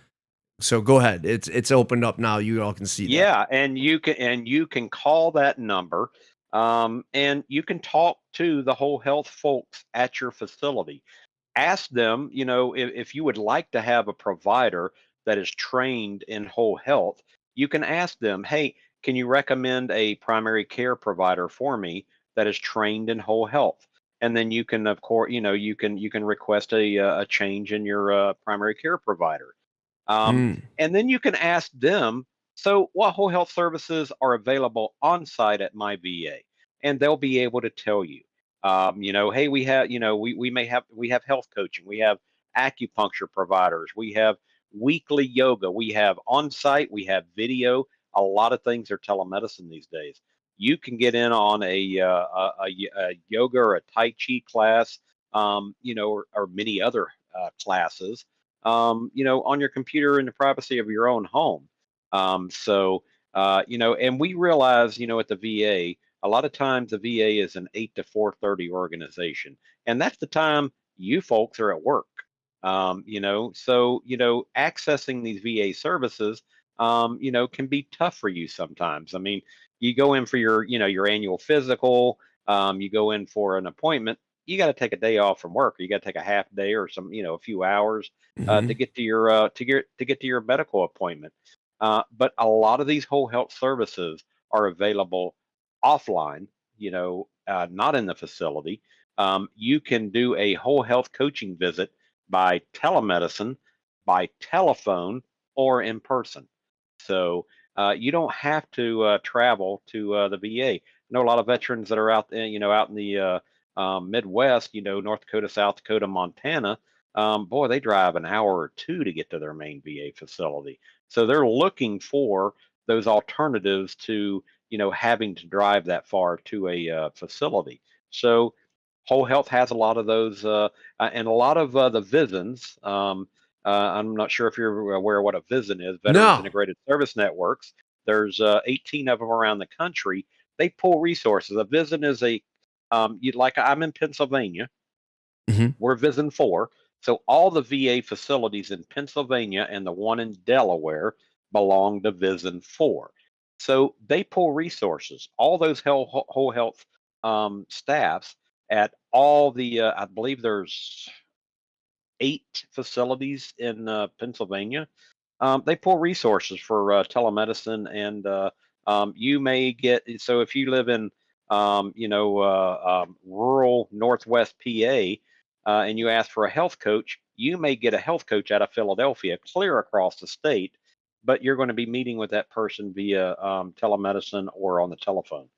So go ahead. It's opened up now. You all can see that. yeah, and you can call that number, and you can talk to the whole health folks at your facility. Ask them, if you would like to have a provider that is trained in whole health, you can ask them, hey, can you recommend a primary care provider for me that is trained in whole health? And then you can, of course, you can request a change in your primary care provider. Mm. And then you can ask them, so what whole health services are available on site at my VA? And they'll be able to tell you. Hey, we have, we have health coaching, we have acupuncture providers, we have weekly yoga, we have on site, we have video. A lot of things are telemedicine these days. You can get in on a yoga or a Tai Chi class, or many other classes on your computer in the privacy of your own home. And we realize, at the VA, a lot of times the VA is an 8 to 4:30 organization, and that's the time you folks are at work. So accessing these VA services, can be tough for you sometimes. I mean, you go in for your annual physical, you go in for an appointment. You got to take a day off from work, or you got to take a half day or a few hours to Hmm. get to your medical appointment. But a lot of these whole health services are available offline, not in the facility. You can do a whole health coaching visit by telemedicine, by telephone, or in person. So you don't have to travel to the VA. I know a lot of veterans that are out in the Midwest, North Dakota, South Dakota, Montana. Boy, they drive an hour or two to get to their main VA facility. So they're looking for those alternatives to, having to drive that far to a facility. So Whole Health has a lot of those, and a lot of the VISNs. I'm not sure if you're aware what a VISN is, Veterans No. Integrated Service Networks. There's 18 of them around the country. They pull resources. A VISN is like I'm in Pennsylvania. Hmm. We're VISN 4. So all the VA facilities in Pennsylvania and the one in Delaware belong to VISN 4. So they pull resources. All those whole health staffs at all I believe there's 8 facilities in Pennsylvania. They pull resources for telemedicine, and you may get so if you live in rural Northwest PA, and you ask for a health coach, you may get a health coach out of Philadelphia, clear across the state, but you're going to be meeting with that person via telemedicine or on the telephone.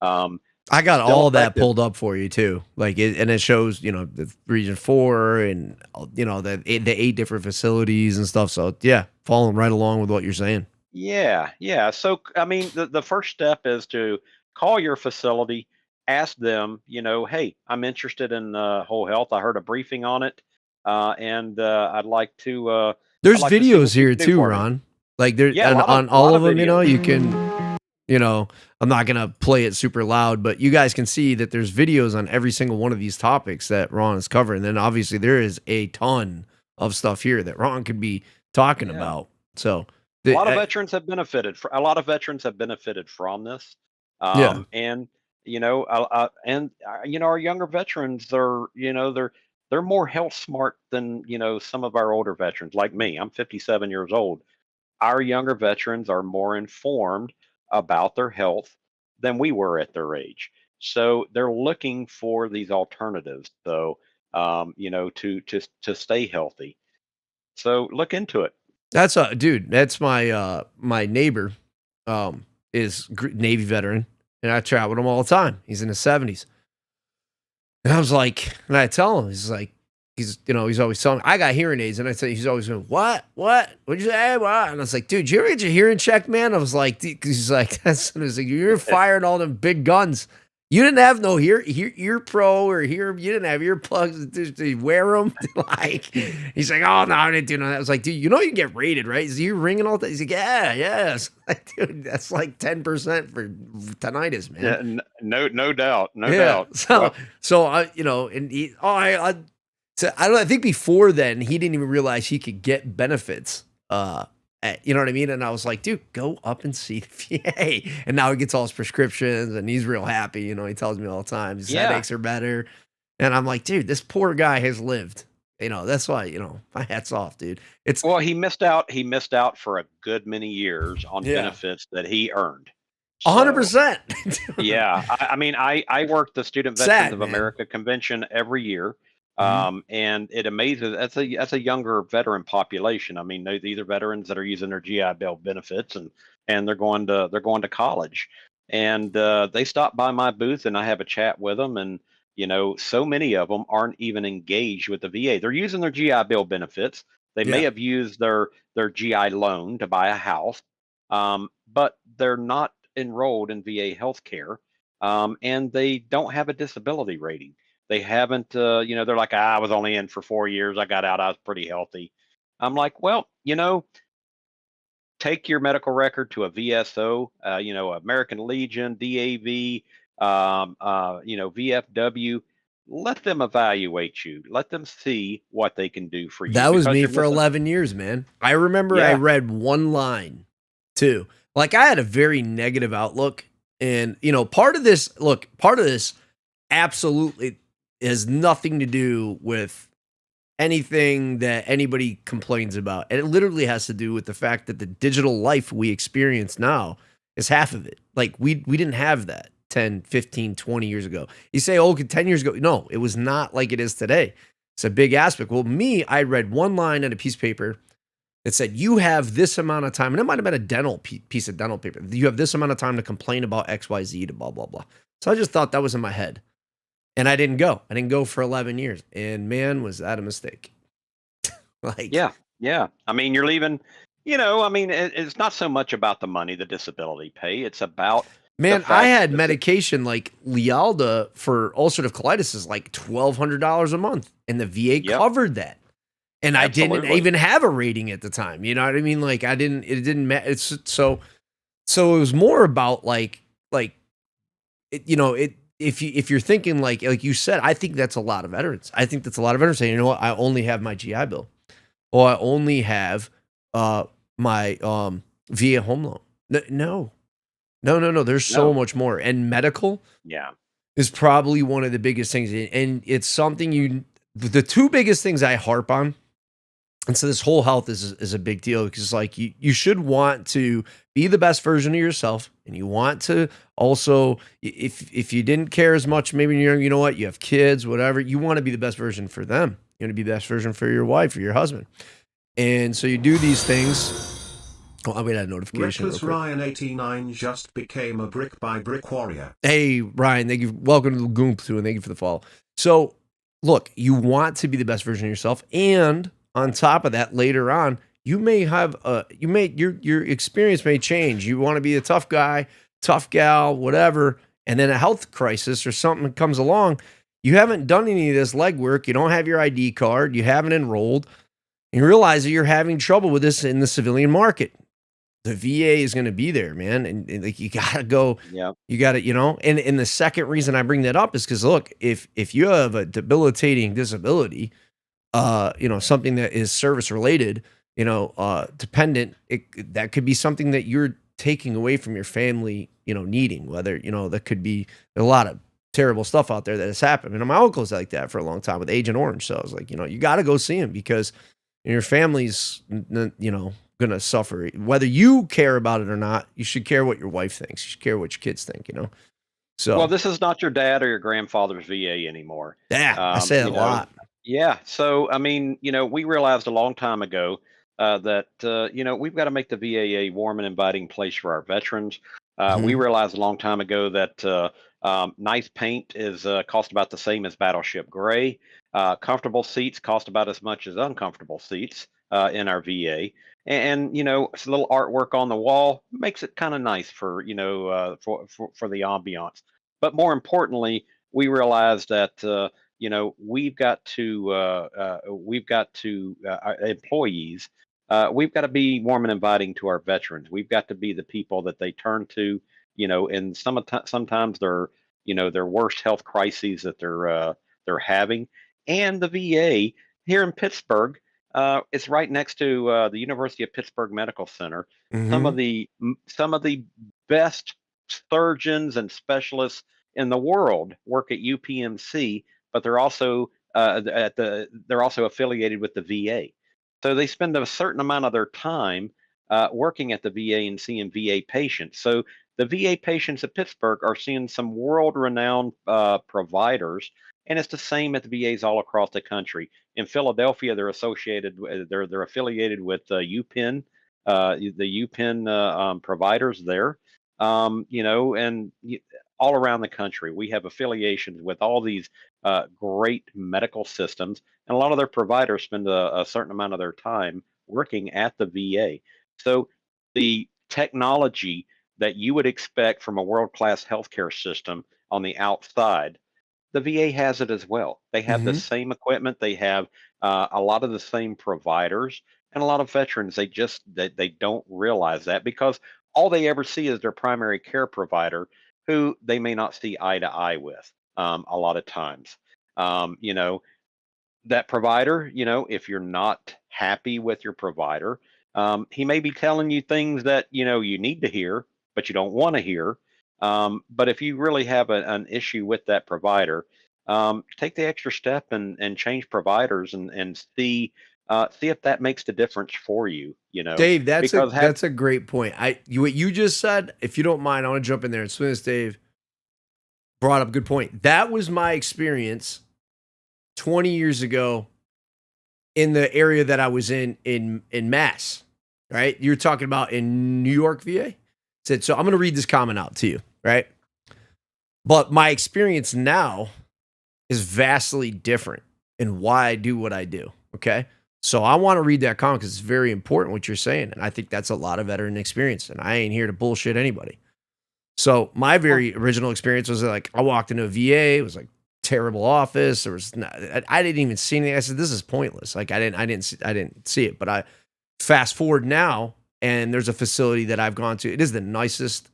Um, I got Still all that effective. pulled up for you too. And it shows, the region 4 and the 8 different facilities and stuff. So yeah, following right along with what you're saying. Yeah, yeah. So, I mean, the first step is to call your facility, ask them, hey, I'm interested in whole health. I heard a briefing on it, and I'd There's like to see videos what you here can do too, for me. Ron. Like there Yeah, and on a all lot of of them, videos. you can, I'm not gonna play it super loud, but you guys can see that there's videos on every single one of these topics that Ron is covering. And then obviously there is a ton of stuff here that Ron could be talking Yeah, about. So a the lot of veterans have benefited. A lot of veterans have benefited from this, yeah. and our younger veterans are, they're more health smart than some of our older veterans like me. I'm 57 years old. Our younger veterans are more informed about their health than we were at their age. So they're looking for these alternatives. So, to stay healthy. So look into it. That's dude, that's my neighbor is Navy veteran and I chat with him all the time. He's in his 70s. And I was like, and I tell him, he's like, he's always telling me, I got hearing aids. And I say, he's always going, what? What'd you say? What? And I was like, dude, did you ever get your hearing checked, man? I was like, because he's like, that's, and I was like, you're firing all them big guns. You didn't have no ear pro or you didn't have earplugs to wear them. Like, he's like, oh, no, I didn't do none of that. I was like, dude, you know you can get rated, right? Is you ringing all that? He's like, yeah, yes. Like, dude, that's like 10% for tinnitus, man. Yeah, no doubt, no Yeah. doubt. So, Well, and so I don't know. I think before then he didn't even realize he could get benefits. You know what I mean? And I was like, dude, go up and see the VA. And now he gets all his prescriptions and he's real happy. He tells me all the time his yeah. headaches are better. And I'm like, dude, this poor guy has lived. That's why, my hat's off, dude. It's Well, he missed out. He missed out for a good many years on yeah, benefits that he earned. So 100%. yeah, I mean, I work the Student Veterans Sad, of man. America convention every year, Mhm. and it amazes. That's a younger veteran population. I mean, these are veterans that are using their GI Bill benefits, and they're going to college, and they stop by my booth, and I have a chat with them, and so many of them aren't even engaged with the VA. They're using their GI Bill benefits. They may Yeah. have used their GI loan to buy a house, but they're not enrolled in VA healthcare, and they don't have a disability rating. They haven't, they're like, I was only in for 4 years. I got out. I was pretty healthy. I'm like, well, take your medical record to a VSO, American Legion, DAV, VFW. Let them evaluate you. Let them see what they can do for you That was because me you're for missing. 11 years, man. I remember I Yeah, read one line too. Like I had a very negative outlook. And, part of this, absolutely has nothing to do with anything that anybody complains about. And it literally has to do with the fact that the digital life we experience now is half of it. Like we didn't have that 10, 15, 20 years ago. You say, oh, 10 years ago. No, it was not like it is today. It's a big aspect. Well, I read one line on a piece of paper that said, you have this amount of time, and it might have been a piece of dental paper. You have this amount of time to complain about XYZ to blah, blah, blah. So I just thought that was in my head. And I didn't go. I didn't go for 11 years. And man, was that a mistake. yeah, yeah. I mean, you're leaving. It's not so much about the money, the disability pay. It's about the Man, I fact had that medication like Lialda for ulcerative colitis is like $1,200 a month, and the VA yep, covered that. And I didn't absolutely. even have a rating at the time. You know what I mean? Like it didn't matter. It's so it was more about if you're thinking like you said, I think that's a lot of veterans. I think that's a lot of veterans saying, you know what, I only have my GI Bill, or I only have my VA home loan. No, no. There's so No, much more, and medical yeah, is probably one of the biggest things, and it's something the two biggest things I harp on. And so this whole health is a big deal because like you should want to be the best version of yourself, and you want to also, if you didn't care as much maybe when you're young, you know what, you have kids, whatever, you want to be the best version for them. You want to be the best version for your wife or your husband. And so you do these things. Oh, I made a notification real Reckless quick. Ryan 89 just became a brick by brick warrior. Hey Ryan, thank you. Welcome to the Goomp too, and thank you for the follow. So look, you want to be the best version of yourself, and on top of that, later on, you may have your experience may change. You want to be a tough guy, tough gal, whatever, and then a health crisis or something comes along. You haven't done any of this legwork. You don't have your ID card. You haven't enrolled. And you realize that you're having trouble with this in the civilian market. The VA is going to be there, man, and like you gotta go. yeah, You got to, and the second reason I bring that up is because look, if you have a debilitating disability, something that is service related, dependent, that could be something that you're taking away from your family, needing, whether, that could be a lot of terrible stuff out there that has happened. And my uncle's like that for a long time with Agent Orange. So I was like, you got to go see him because your family's, going to suffer. Whether you care about it or not, you should care what your wife thinks. You should care what your kids think, So, well, this is not your dad or your grandfather's VA anymore. yeah, I say it a lot. Yeah. So, I mean, we realized a long time ago that, we've got to make the VA a warm and inviting place for our veterans. We Mhm. realized a long time ago that nice paint is cost about the same as Battleship Gray. Comfortable seats cost about as much as uncomfortable seats in our VA. And it's a little artwork on the wall makes it kind of nice for for the ambiance. But more importantly, we realized that we've got to our employees, we've got to be warm and inviting to our veterans. We've got to be the people that they turn to, and sometimes their worst health crises that they're having. And the VA here in Pittsburgh, it's right next to the University of Pittsburgh Medical Center. Mhm. Some of the best surgeons and specialists in the world work at UPMC, but they're also affiliated with the VA. So they spend a certain amount of their time working at the VA and seeing VA patients. So the VA patients at Pittsburgh are seeing some world-renowned providers, and it's the same at the VAs all across the country. In Philadelphia, they're affiliated with UPenn, the UPenn providers there. All around the country, we have affiliations with all these great medical systems, and a lot of their providers spend a certain amount of their time working at the VA. So the technology that you would expect from a world-class healthcare system on the outside, the VA has it as well. They have the Mhm. same equipment. They have a lot of the same providers, and a lot of veterans. They don't realize that because all they ever see is their primary care provider, who they may not see eye to eye with a lot of times. You know, that provider, you know, if you're not happy with your provider, he may be telling you things that, you know, you need to hear, but you don't want to hear. But if you really have an issue with that provider, take the extra step and change providers and see if that makes the difference for you, you know, Dave, because that's a great point. What you just said, if you don't mind, I want to jump in there. As soon as Dave brought up a good point. That was my experience 20 years ago in the area that I was in Mass, right? You're talking about in New York, VA. Said, so I'm going to read this comment out to you, right? But my experience now is vastly different in why I do what I do, okay? So I want to read that comment because it's very important what you're saying. And I think that's a lot of veteran experience. And I ain't here to bullshit anybody. So my very original experience was like, I walked into a VA, it was like terrible office. There was not, I didn't even see anything. I said, this is pointless. Like I didn't see it, but I fast forward now and there's a facility that I've gone to. It is the nicest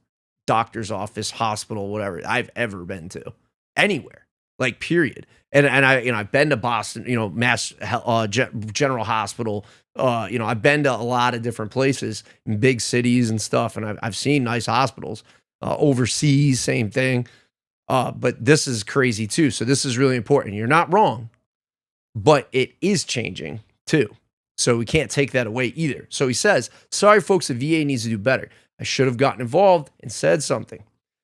doctor's office, hospital, whatever I've ever been to anywhere, like period. And I've been to Boston, Mass General Hospital. I've been to a lot of different places in big cities and stuff. And I've seen nice hospitals overseas, same thing. But this is crazy too. So this is really important. You're not wrong, but it is changing too. So we can't take that away either. So he says, sorry, folks, the VA needs to do better. I should have gotten involved and said something.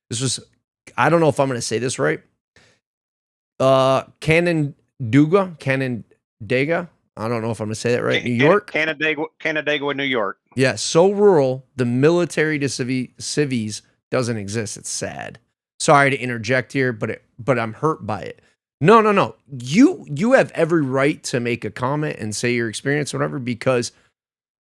This was, I don't know if I'm going to say this right. Canandaigua. I don't know if I'm going to say that right. New York? Canandaigua, New York. Yeah, so rural, the military to civies doesn't exist. It's sad. Sorry to interject here, but I'm hurt by it. No. You have every right to make a comment and say your experience or whatever, because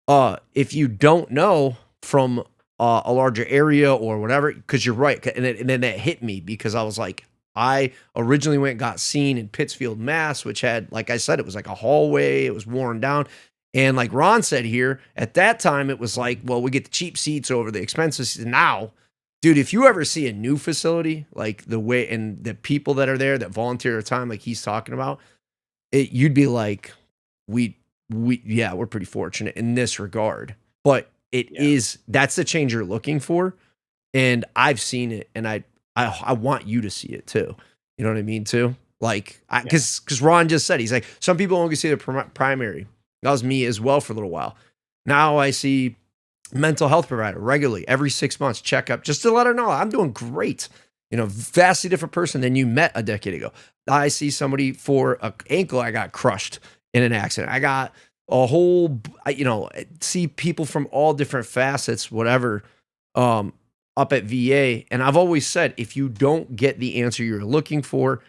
if you don't know from a larger area or whatever, because you're right. And then that hit me because I was like, I originally went and got seen in Pittsfield, Mass, which had, like I said, it was like a hallway. It was worn down. And like Ron said here, at that time, it was like, well, we get the cheap seats over the expenses. Now, dude, if you ever see a new facility, like the way and the people that are there that volunteer their time, like he's talking about, you'd be like, we're pretty fortunate in this regard. But that's the change you're looking for. And I've seen it, and I want you to see it too. You know what I mean too? Like, because Ron just said, he's like, some people only see the primary. That was me as well for a little while. Now I see mental health provider regularly, every 6 months, checkup, just to let her know I'm doing great. Vastly different person than you met a decade ago. I see somebody for an ankle, I got crushed in an accident. I got a whole, see people from all different facets, whatever, up at VA. And I've always said, if you don't get the answer you're looking for,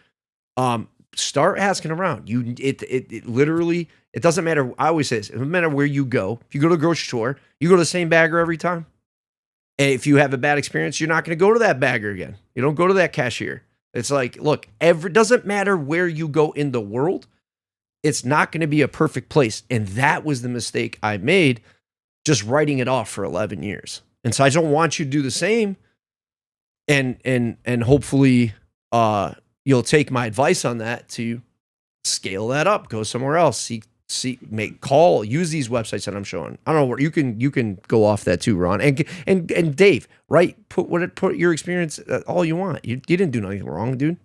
start asking around. It literally, it doesn't matter. I always say this, it doesn't matter where you go. If you go to the grocery store, you go to the same bagger every time. And if you have a bad experience, you're not going to go to that bagger again. You don't go to that cashier. It's like, look, doesn't matter where you go in the world. It's not going to be a perfect place. And that was the mistake I made, just writing it off for 11 years. And so I don't want you to do the same. And hopefully you'll take my advice on that to scale that up, go somewhere else, call, use these websites that I'm showing. I don't know where you can go off that too, Ron, and Dave, right? Put your experience, all you want. You didn't do nothing wrong, dude.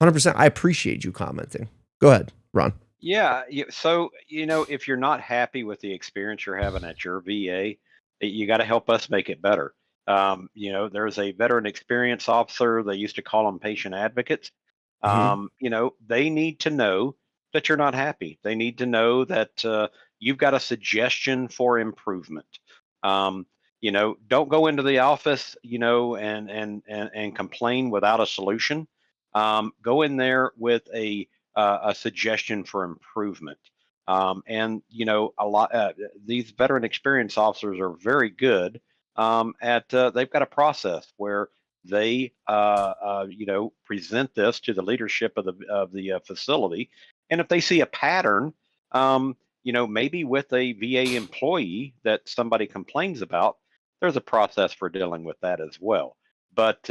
100%. I appreciate you commenting. Go ahead, Ron. Yeah. So, if you're not happy with the experience you're having at your VA, you got to help us make it better. There's a veteran experience officer. They used to call them patient advocates. They need to know that you're not happy. They need to know that you've got a suggestion for improvement. Don't go into the office, and complain without a solution. Go in there with a suggestion for improvement. These veteran experience officers are very good at. They've got a process where they present this to the leadership of the facility, and if they see a pattern, maybe with a VA employee that somebody complains about, there's a process for dealing with that as well. But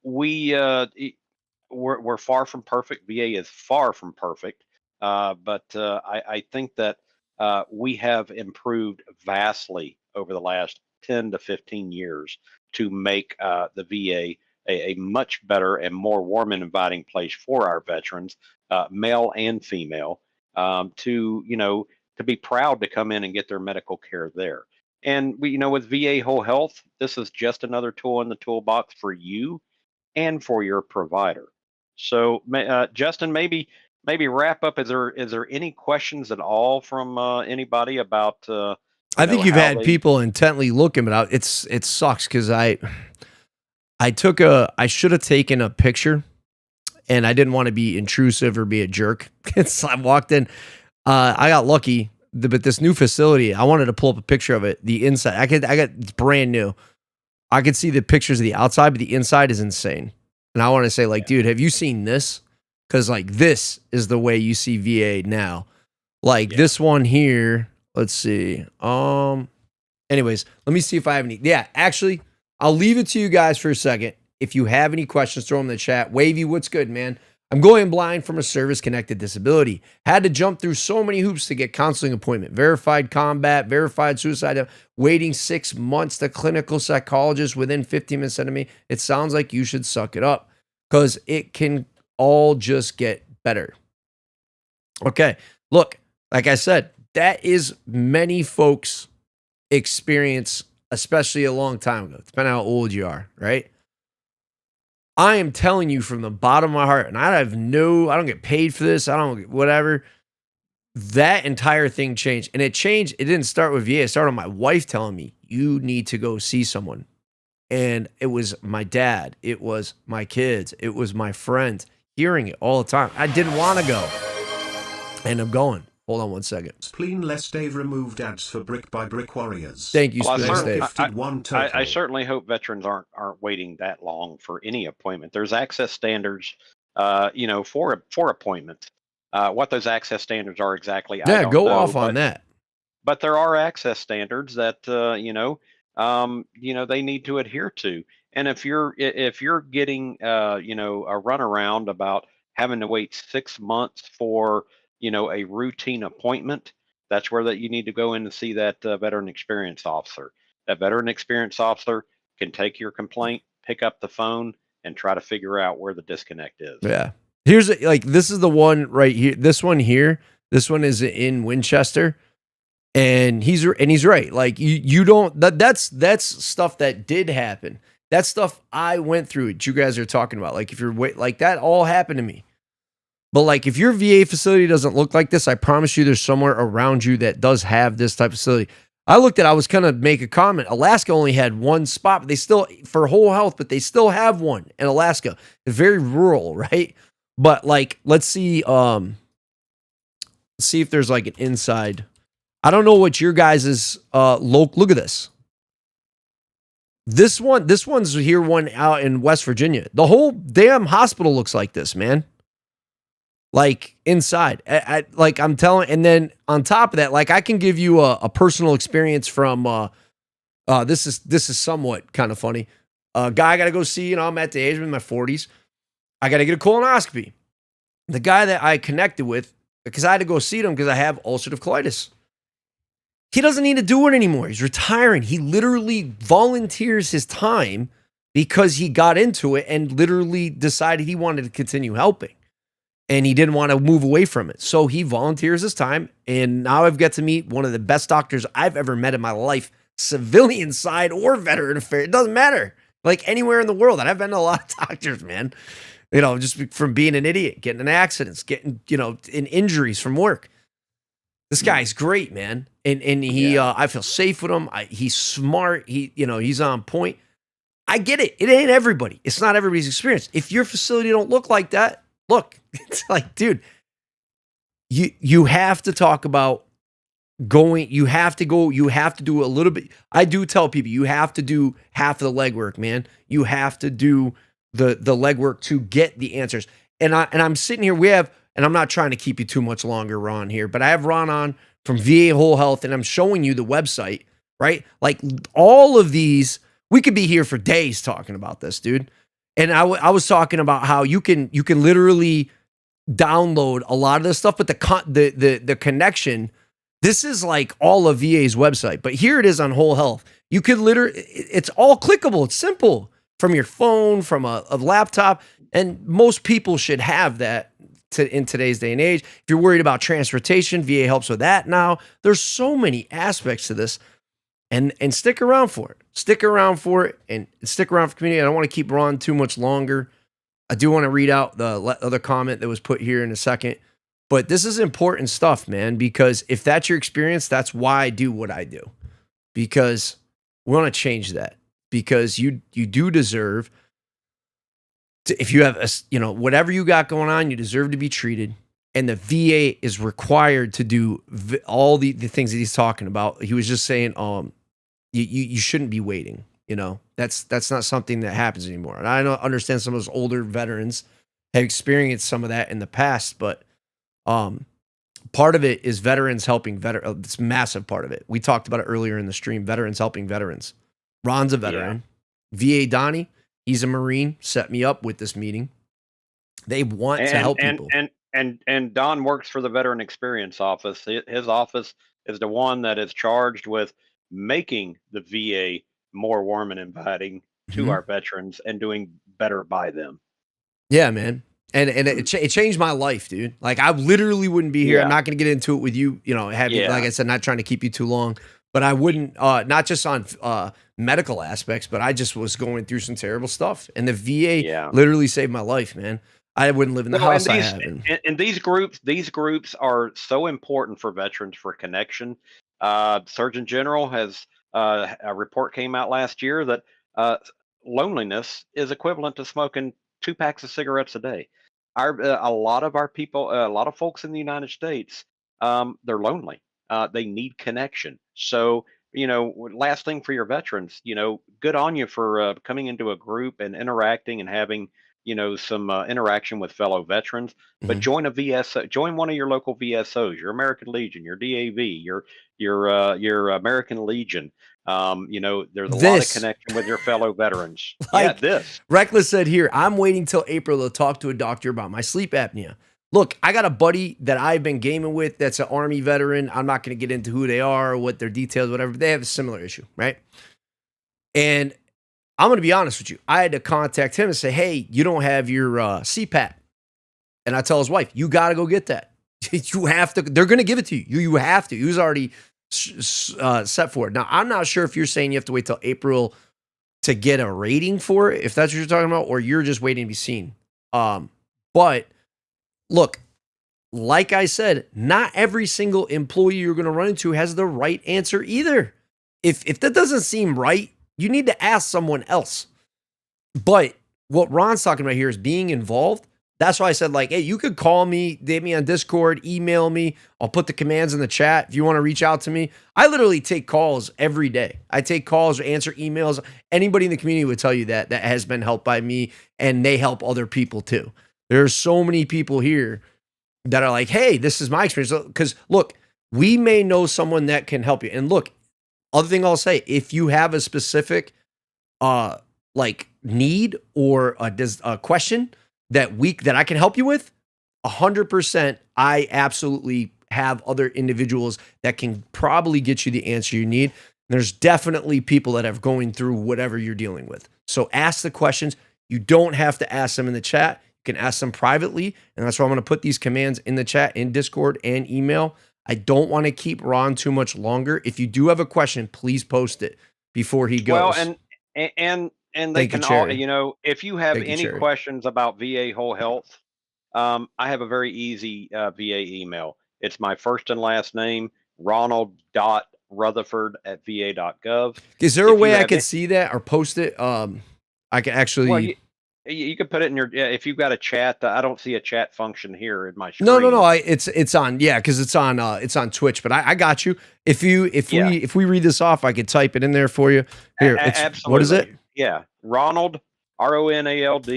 we're far from perfect. VA is far from perfect, but I think that we have improved vastly over the last 10 to 15 years to make the VA a much better and more warm and inviting place for our veterans, male and female, to be proud to come in and get their medical care there. And with VA Whole Health, this is just another tool in the toolbox for you and for your provider. So, Justin, maybe wrap up. Is there any questions at all from anybody about? I think you've had they, people intently looking, but it sucks because I should have taken a picture, and I didn't want to be intrusive or be a jerk. So I walked in. I got lucky, but this new facility, I wanted to pull up a picture of it. The inside, it's brand new. I could see the pictures of the outside, but the inside is insane. And I want to say, like, dude, have you seen this? Because, like, this is the way you see VA now. Like, this one here, let's see. Anyways, let me see if I have any. Yeah, actually, I'll leave it to you guys for a second. If you have any questions, throw them in the chat. Wavy, what's good, man? I'm going blind from a service-connected disability. Had to jump through so many hoops to get counseling appointment. Verified combat, verified suicide, waiting 6 months to clinical psychologist within 15 minutes of me. It sounds like you should suck it up because it can all just get better. Okay, look, like I said, that is many folks' experience, especially a long time ago, depending on how old you are, right? I am telling you from the bottom of my heart, and I don't get paid for this. I don't get whatever. That entire thing changed. And it changed. It didn't start with VA. It started with my wife telling me, you need to go see someone. And it was my dad. It was my kids. It was my friends hearing it all the time. I didn't want to go. And I'm going. Hold on 1 second. Spleenless Dave removed ads for Brick by Brick Warriors. Thank you, Well, Spleenless Dave. I certainly hope veterans aren't waiting that long for any appointment. There's access standards, for appointments. What those access standards are exactly, I don't go know, off on that. But there are access standards that they need to adhere to. And if you're getting a runaround about having to wait 6 months for a routine appointment, that's where that you need to go in and see that veteran experience officer. That veteran experience officer can take your complaint, pick up the phone, and try to figure out where the disconnect is. Yeah. Here's this is the one right here. This one here. This one is in Winchester, and he's right. Like you don't. That's stuff that did happen. That's stuff I went through. That you guys are talking about. Like if you're like that all happened to me. But like if your VA facility doesn't look like this, I promise you there's somewhere around you that does have this type of facility. I was going to make a comment. Alaska only had one spot, but they still, for whole health, but they still have one in Alaska. It's very rural, right? But like, let's see if there's like an inside. I don't know what your guys' look at this. This one's here, one out in West Virginia. The whole damn hospital looks like this, man. Like inside, I'm telling, and then on top of that, like I can give you a personal experience from. This is somewhat kind of funny. A guy I got to go see. I'm at the age of my 40s. I got to get a colonoscopy. The guy that I connected with, because I had to go see him because I have ulcerative colitis. He doesn't need to do it anymore. He's retiring. He literally volunteers his time because he got into it and literally decided he wanted to continue helping. And he didn't want to move away from it. So he volunteers his time. And now I've got to meet one of the best doctors I've ever met in my life, civilian side or veteran affairs. It doesn't matter. Like anywhere in the world. And I've been to a lot of doctors, man. Just from being an idiot, getting in accidents, getting, in injuries from work. This guy's great, man. And he, I feel safe with him. He's smart. He's on point. I get it. It ain't everybody. It's not everybody's experience. If your facility don't look like that, look, it's like, dude, you have to talk about going, you have to do a little bit. I do tell people you have to do half of the legwork, man. You have to do the legwork to get the answers. And I'm sitting here, and I'm not trying to keep you too much longer, Ron, here, but I have Ron on from VA Whole Health, and I'm showing you the website, right? Like all of these, we could be here for days talking about this, dude. And I was talking about how you can literally download a lot of this stuff, but the connection, this is like all of VA's website, but here it is on Whole Health. You could literally, it's all clickable. It's simple from your phone, from a laptop, and most people should have that in today's day and age. If you're worried about transportation, VA helps with that now. There's so many aspects to this, and stick around for it. Stick around for it, and stick around for community. I don't want to keep Ron too much longer. I do want to read out the other comment that was put here in a second. But this is important stuff, man, because if that's your experience, that's why I do what I do. Because we want to change that. Because you do deserve to, if you have whatever you got going on, you deserve to be treated. And the VA is required to do all the things that he's talking about. He was just saying, you shouldn't be waiting. That's not something that happens anymore. And I don't understand some of those older veterans have experienced some of that in the past, but part of it is veterans helping veterans. It's a massive part of it. We talked about it earlier in the stream, veterans helping veterans. Ron's a veteran. Yeah. VA Donnie, he's a Marine, set me up with this meeting. They want to help people. And Don works for the Veteran Experience Office. His office is the one that is charged with making the VA more warm and inviting to our veterans and doing better by them. Yeah, man. And it changed my life, dude. Like, I literally wouldn't be here. Yeah. I'm not going to get into it with you, like I said, not trying to keep you too long, but I wouldn't, not just on medical aspects, but I just was going through some terrible stuff. And the VA literally saved my life, man. I wouldn't live in the house I have. And these groups are so important for veterans for connection. Surgeon General has a report came out last year that loneliness is equivalent to smoking 2 packs of cigarettes a day. A lot of our people, a lot of folks in the United States, they're lonely. They need connection. So, last thing for your veterans, good on you for coming into a group and interacting and having, some interaction with fellow veterans. But join a VSO, join one of your local VSOs, your American Legion, your DAV, your American Legion. There's a lot of connection with your fellow veterans. Reckless said here, I'm waiting till April to talk to a doctor about my sleep apnea. Look, I got a buddy that I've been gaming with that's an Army veteran. I'm not going to get into who they are or what their details, whatever. But they have a similar issue, right? And I'm going to be honest with you. I had to contact him and say, hey, you don't have your CPAP. And I tell his wife, you got to go get that. You have to. They're going to give it to you. You have to. He was already set for it. Now, I'm not sure if you're saying you have to wait till April to get a rating for it, if that's what you're talking about, or you're just waiting to be seen. But look, like I said, not every single employee you're going to run into has the right answer either. If that doesn't seem right, you need to ask someone else. But what Ron's talking about here is being involved. That's why I said, hey, you could call me, date me on Discord, email me. I'll put the commands in the chat if you want to reach out to me. I literally take calls every day. I take calls or answer emails. Anybody in the community would tell you that has been helped by me, and they help other people too. There's so many people here that are like, hey, this is my experience. Because look, we may know someone that can help you. And look, other thing I'll say, if you have a specific need or a question that I can help you with, 100%, I absolutely have other individuals that can probably get you the answer you need. And there's definitely people that have going through whatever you're dealing with. So ask the questions. You don't have to ask them in the chat. You can ask them privately. And that's why I'm going to put these commands in the chat, in Discord and email. I don't want to keep Ron too much longer. If you do have a question, please post it before he goes. Well, and they can all, if you have any questions about VA Whole Health, I have a very easy VA email. It's my first and last name, ronald.rutherford@va.gov. Is there a way I could see that or post it? I can actually... Well, you could put it in your, if you've got a chat. I don't see a chat function here in my screen. No. It's on, because it's on Twitch. But I got you. If we read this off, I could type it in there for you. Here, absolutely. What is it? Yeah, Ronald, RONALD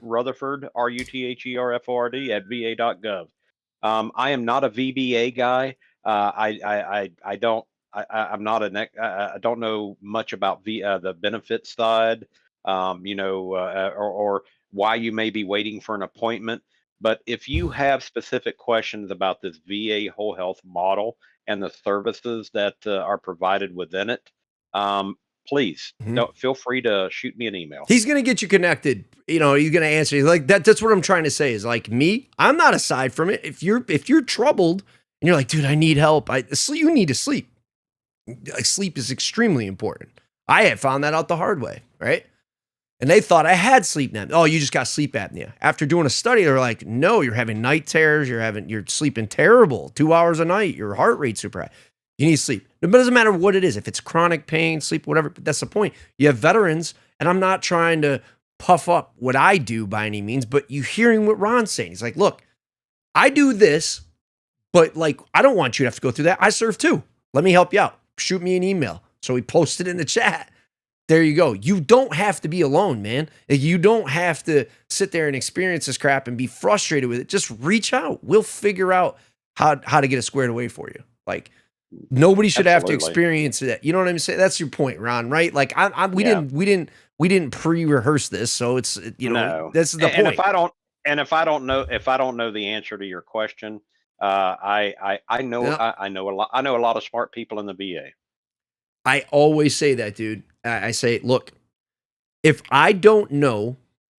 .Rutherford RUTHERFORD @va.gov. I am not a VBA guy. I don't. I'm not I don't know much about the benefits side. or why you may be waiting for an appointment. But if you have specific questions about this VA whole health model and the services that are provided within it, please Mhm. don't feel free to shoot me an email. He's gonna get you connected. You know, he's gonna answer you like that. That's what I'm trying to say. Is like me. I'm not aside from it. If you're troubled and you're like, dude, I need help. You need to sleep. Like sleep is extremely important. I had found that out the hard way, right? And they thought I had sleep apnea. Oh, you just got sleep apnea. After doing a study, they're like, no, you're having night terrors. You're sleeping terrible, 2 hours a night. Your heart rate's super high. You need sleep. It doesn't matter what it is. If it's chronic pain, sleep, whatever. But that's the point. You have veterans, and I'm not trying to puff up what I do by any means, but you hearing what Ron's saying. He's like, look, I do this, but like, I don't want you to have to go through that. I serve too. Let me help you out. Shoot me an email. So he posted in the chat. There you go. You don't have to be alone, man. Like, you don't have to sit there and experience this crap and be frustrated with it. Just reach out. We'll figure out how to get it squared away for you. Like, nobody should have to experience it. You know what I'm saying? That's your point, Ron, right? Like, we didn't pre-rehearse this, so it's, you know, No. this is the point. And if I don't know the answer to your question, I know Yeah. I know a lot of smart people in the VA. I always say that, dude. I say, look, if I don't know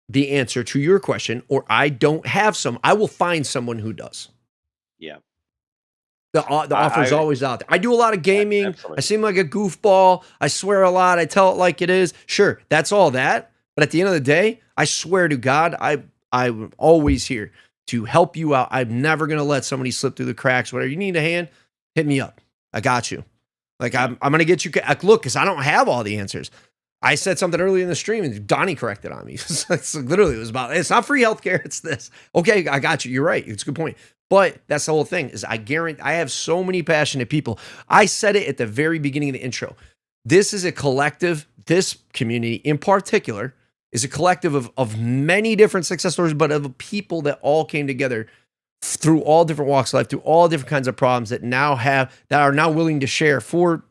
the answer to your question or I don't have some, I will find someone who does. Yeah. The offer's always out there. I do a lot of gaming. Absolutely. I seem like a goofball. I swear a lot. I tell it like it is. Sure, that's all that. But at the end of the day, I swear to God, I'm always here to help you out. I'm never going to let somebody slip through the cracks. Whatever you need a hand, hit me up. I got you. Like, I'm going to get you. Look, because I don't have all the answers. I said something early in the stream and Donnie corrected on me. It's literally, it was about, it's not free healthcare. It's this. Okay, I got you. You're right. It's a good point. But that's the whole thing is I guarantee I have so many passionate people. I said it at the very beginning of the intro. This is a collective. This community in particular is a collective of many different success stories, but of people that all came together through all different walks of life, through all different kinds of problems that are now willing to share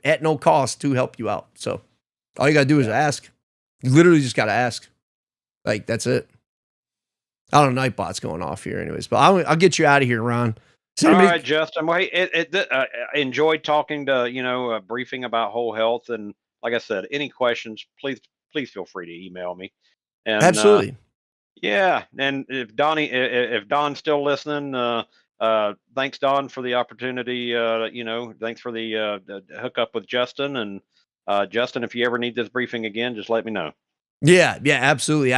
at no cost to help you out. So all you got to do is ask. You literally just got to ask. Like, that's it. I don't know, Nightbot's going off here anyways, but I'll get you out of here, Ron. All right, Justin. Well, I enjoyed talking to, briefing about whole health. And like I said, any questions, please feel free to email me. And, absolutely. Yeah. And if Don's still listening, thanks, Don, for the opportunity. Thanks for the hookup with Justin. And Justin, if you ever need this briefing again, just let me know. Yeah, absolutely.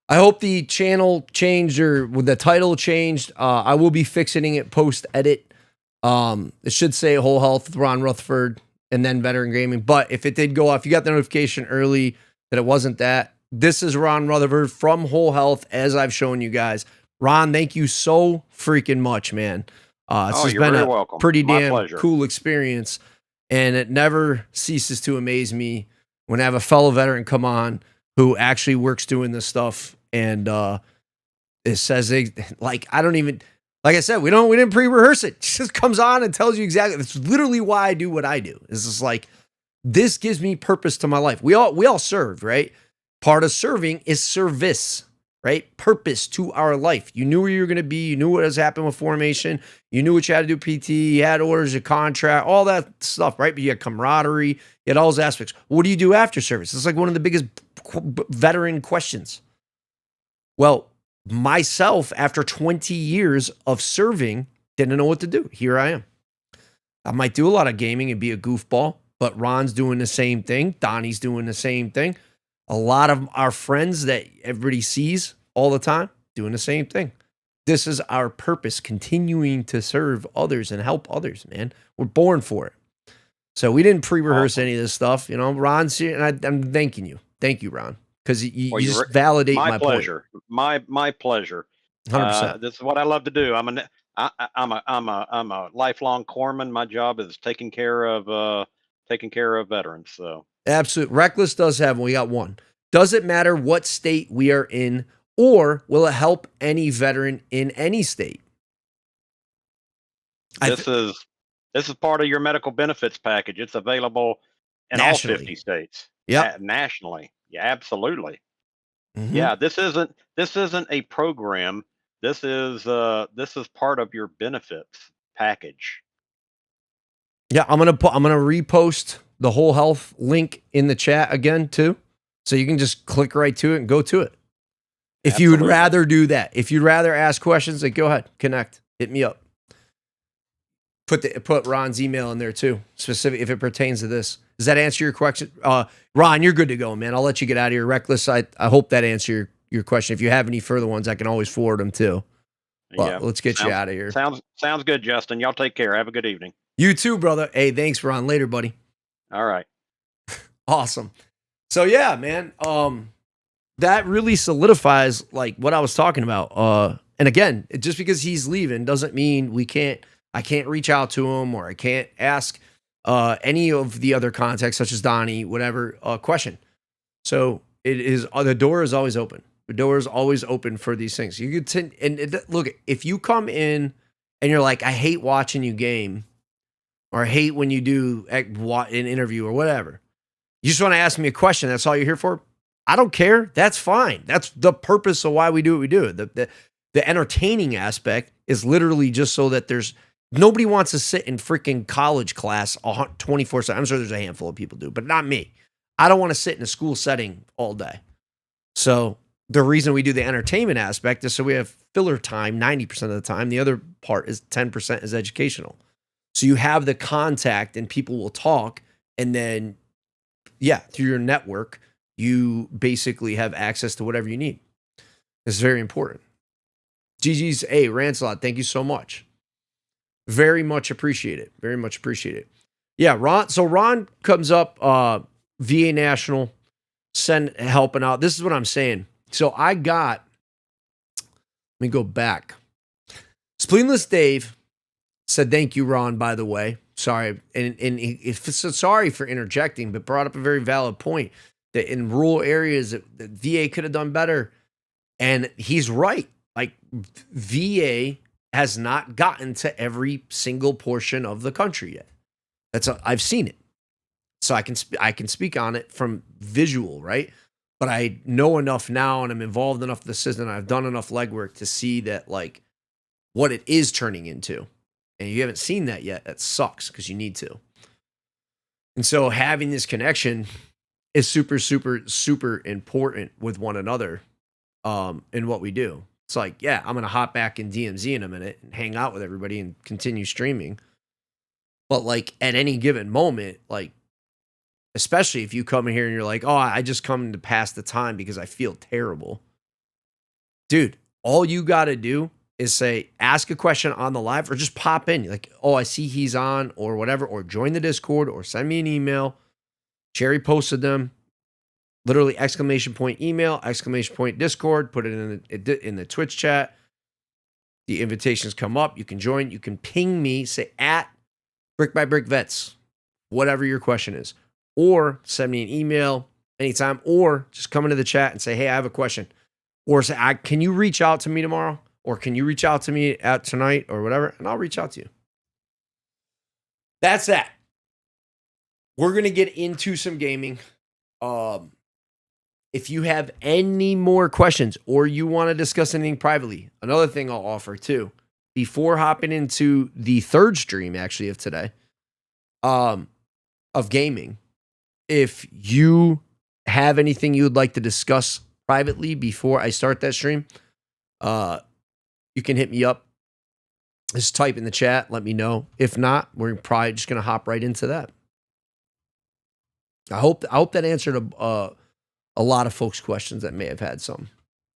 I hope the channel changed or the title changed. I will be fixing it post edit. It should say Whole Health with Ron Rutherford and then Veteran Gaming. But if it did go off, you got the notification early that it wasn't that. This is Ron Rutherford from Whole Health, as I've shown you guys. Ron, thank you so freaking much, man. It's just been a pretty damn cool experience, and it never ceases to amaze me when I have a fellow veteran come on who actually works doing this stuff, and it says like I said, we didn't pre-rehearse it. It just comes on and tells you exactly. That's literally why I do what I do. It's just like, this gives me purpose to my life. We all serve, right? Part of serving is service, right? Purpose to our life. You knew where you were going to be. You knew what has happened with formation. You knew what you had to do PT. You had orders, a contract, all that stuff, right? But you had camaraderie. You had all those aspects. What do you do after service? It's like one of the biggest veteran questions. Well, myself, after 20 years of serving, didn't know what to do. Here I am. I might do a lot of gaming and be a goofball, but Ron's doing the same thing. Donnie's doing the same thing. A lot of our friends that everybody sees all the time doing the same thing. This is our purpose, continuing to serve others and help others, man. We're born for it. So we didn't pre-rehearse any of this stuff. You know, Ron's here, and I'm thanking you. Thank you, Ron, because you just validate my pleasure. point. My pleasure. 100%. This is what I love to do. I'm a lifelong corpsman. My job is taking care of veterans. So absolutely. Reckless does have one. We got one. Does it matter what state we are in, or will it help any veteran in any state? This is part of your medical benefits package. It's available in all 50 states. Yeah, nationally. Yeah, absolutely. Mhm. Yeah, this isn't a program. This is part of your benefits package. Yeah, I'm gonna repost the whole health link in the chat again too, so you can just click right to it and go to it. If you would Absolutely. rather do that, if you'd rather ask questions, like go ahead, connect, hit me up. Put Ron's email in there too, specific if it pertains to this. Does that answer your question? Ron, you're good to go, man. I'll let you get out of here. Reckless, I hope that answered your question. If you have any further ones, I can always forward them too. Yeah. But let's get you Sounds out of here. sounds good, Justin. Y'all take care. Have a good evening. You too, brother. Hey, thanks, Ron. Later, buddy. All right. Awesome. So yeah, man. That really solidifies like what I was talking about. And again, just because he's leaving doesn't mean I can't reach out to him or I can't ask any of the other contacts such as Donnie, whatever question. So it is the door is always open. The door is always open for these things. You could look, if you come in and you're like, I hate watching you game, or I hate when you do an interview or whatever. You just want to ask me a question. That's all you're here for. I don't care. That's fine. That's the purpose of why we do what we do. The entertaining aspect is literally just so that nobody wants to sit in freaking college class 24/7. I'm sure there's a handful of people do, but not me. I don't want to sit in a school setting all day. So the reason we do the entertainment aspect is so we have filler time 90% of the time. The other part is 10% is educational. So you have the contact and people will talk, and then through your network, you basically have access to whatever you need. It's very important. GG's, hey, Rancelot, thank you so much. Very much appreciate it. Very much appreciate it. Yeah, Ron. So Ron comes up, VA National, helping out. This is what I'm saying. So let me go back. Spleenless Dave said, thank you, Ron, by the way. Sorry. And sorry for interjecting, but brought up a very valid point that in rural areas, the VA could have done better. And he's right. Like, VA has not gotten to every single portion of the country yet. I've seen it. So I can speak on it from visual, right? But I know enough now and I'm involved enough in the system. I've done enough legwork to see that, like, what it is turning into. And you haven't seen that yet. That sucks because you need to. And so having this connection is super, super, super important with one another in what we do. It's like, yeah, I'm going to hop back in DMZ in a minute and hang out with everybody and continue streaming. But like at any given moment, like, especially if you come in here and you're like, oh, I just come to pass the time because I feel terrible. Dude, all you got to do is say, ask a question on the live or just pop in. Like, oh, I see he's on or whatever, or join the Discord or send me an email. Cherry posted them. Literally exclamation point email, exclamation point Discord, put it in the Twitch chat. The invitations come up. You can join. You can ping me, say at Brick by Brick Vets, whatever your question is. Or send me an email anytime, or just come into the chat and say, hey, I have a question. Or say, can you reach out to me tomorrow? Or can you reach out to me at tonight or whatever? And I'll reach out to you. That's that. We're going to get into some gaming. If you have any more questions or you want to discuss anything privately, another thing I'll offer too, before hopping into the third stream actually of today, of gaming, if you have anything you would like to discuss privately before I start that stream, you can hit me up. Just type in the chat, let me know. If not, we're probably just going to hop right into that. I hope that answered a lot of folks' questions that may have had some.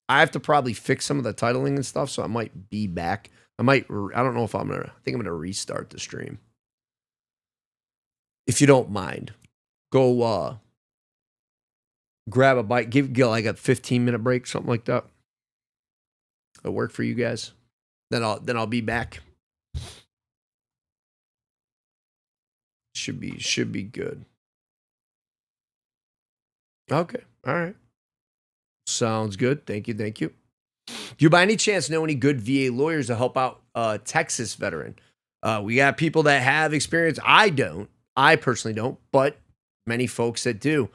I have to probably fix some of the titling and stuff, so I might be back. I don't know if I think I'm going to restart the stream. If you don't mind, go grab a bite, get like a 15-minute break, something like that. It'll work for you guys. Then I'll be back. Should be good. Okay. All right. Sounds good. Thank you. Do you by any chance know any good VA lawyers to help out Texas veteran? We got people that have experience. I personally don't, but many folks that do.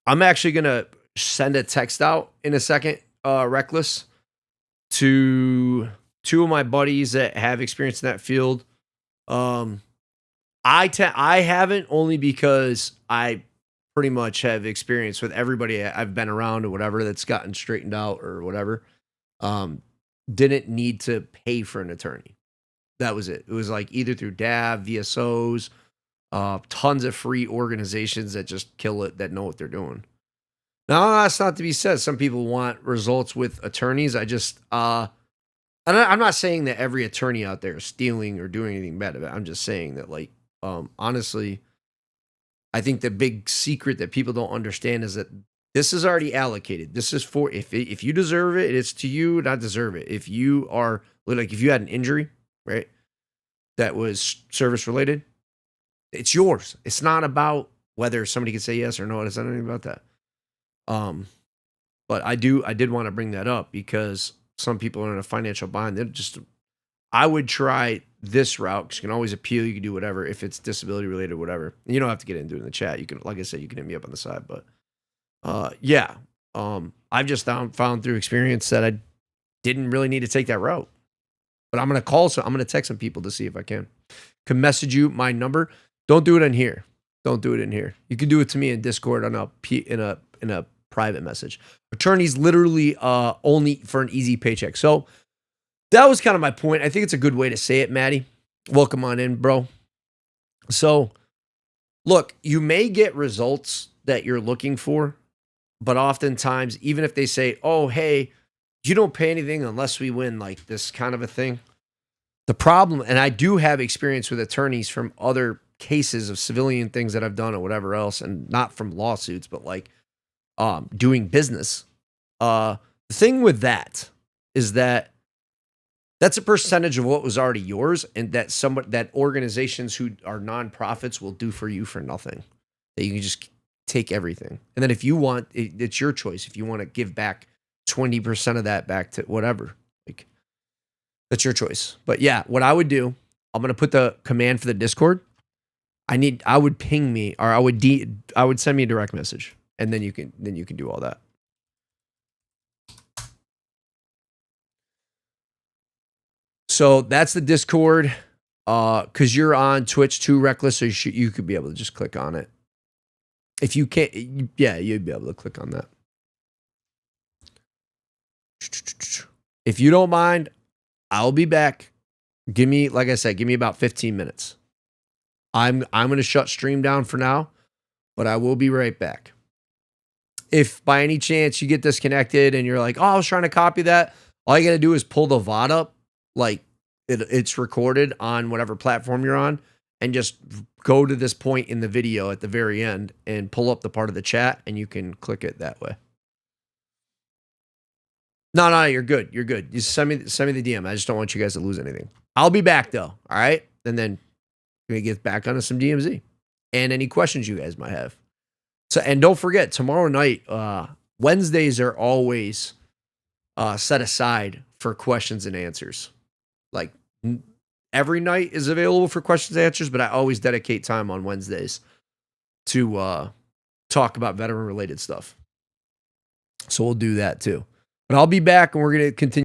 I'm actually gonna send a text out in a second, Reckless, to two of my buddies that have experience in that field. Um, I haven't, only because I pretty much have experience with everybody I've been around or whatever that's gotten straightened out or whatever. Didn't need to pay for an attorney. That was it. It was like either through DAV, VSOs, tons of free organizations that just kill it, that know what they're doing. Now, that's not to be said. Some people want results with attorneys. I just, I'm not saying that every attorney out there is stealing or doing anything bad about it. I'm just saying that, like, honestly, I think the big secret that people don't understand is that this is already allocated. This is for, if you deserve it, it's to you, not deserve it. If you are, like, if you had an injury, right, that was service related, it's yours. It's not about whether somebody can say yes or no. It's not anything about that. But I did want to bring that up because some people are in a financial bind. They're just, I would try this route, because you can always appeal. You can do whatever if it's disability related, whatever. You don't have to get into it in the chat. You can, like I said, you can hit me up on the side. But yeah, I've just found through experience that I didn't really need to take that route. But I'm gonna call, so I'm gonna text some people to see if I can message you my number. Don't do it in here. Don't do it in here. You can do it to me in Discord on in a private message. Attorneys literally only for an easy paycheck. So that was kind of my point. I think it's a good way to say it, Maddie. Welcome on in, bro. So look, you may get results that you're looking for, but oftentimes, even if they say, oh, hey, you don't pay anything unless we win, like this kind of a thing. The problem, and I do have experience with attorneys from other cases of civilian things that I've done or whatever else, and not from lawsuits, but like doing business. The thing with that is that that's a percentage of what was already yours, and that organizations who are nonprofits will do for you for nothing. That you can just take everything, and then if you want, it's your choice. If you want to give back 20% of that back to whatever, like that's your choice. But yeah, what I would do, I'm gonna put the command for the Discord. I would ping me, or I would send me a direct message, and then you can do all that. So that's the Discord, because you're on Twitch too, Reckless, so you could be able to just click on it. If you can't, yeah, you'd be able to click on that. If you don't mind, I'll be back. Like I said, give me about 15 minutes. I'm going to shut stream down for now, but I will be right back. If by any chance you get disconnected and you're like, oh, I was trying to copy that, all you got to do is pull the VOD up, like it's recorded on whatever platform you're on, and just go to this point in the video at the very end and pull up the part of the chat, and you can click it that way. No, you're good. You're good. You send me the DM. I just don't want you guys to lose anything. I'll be back though. All right. And then we're going to get back onto some DMZ and any questions you guys might have. So, and don't forget, tomorrow night, Wednesdays are always set aside for questions and answers. Like every night is available for questions and answers, but I always dedicate time on Wednesdays to talk about veteran related stuff. So we'll do that too. But I'll be back and we're going to continue.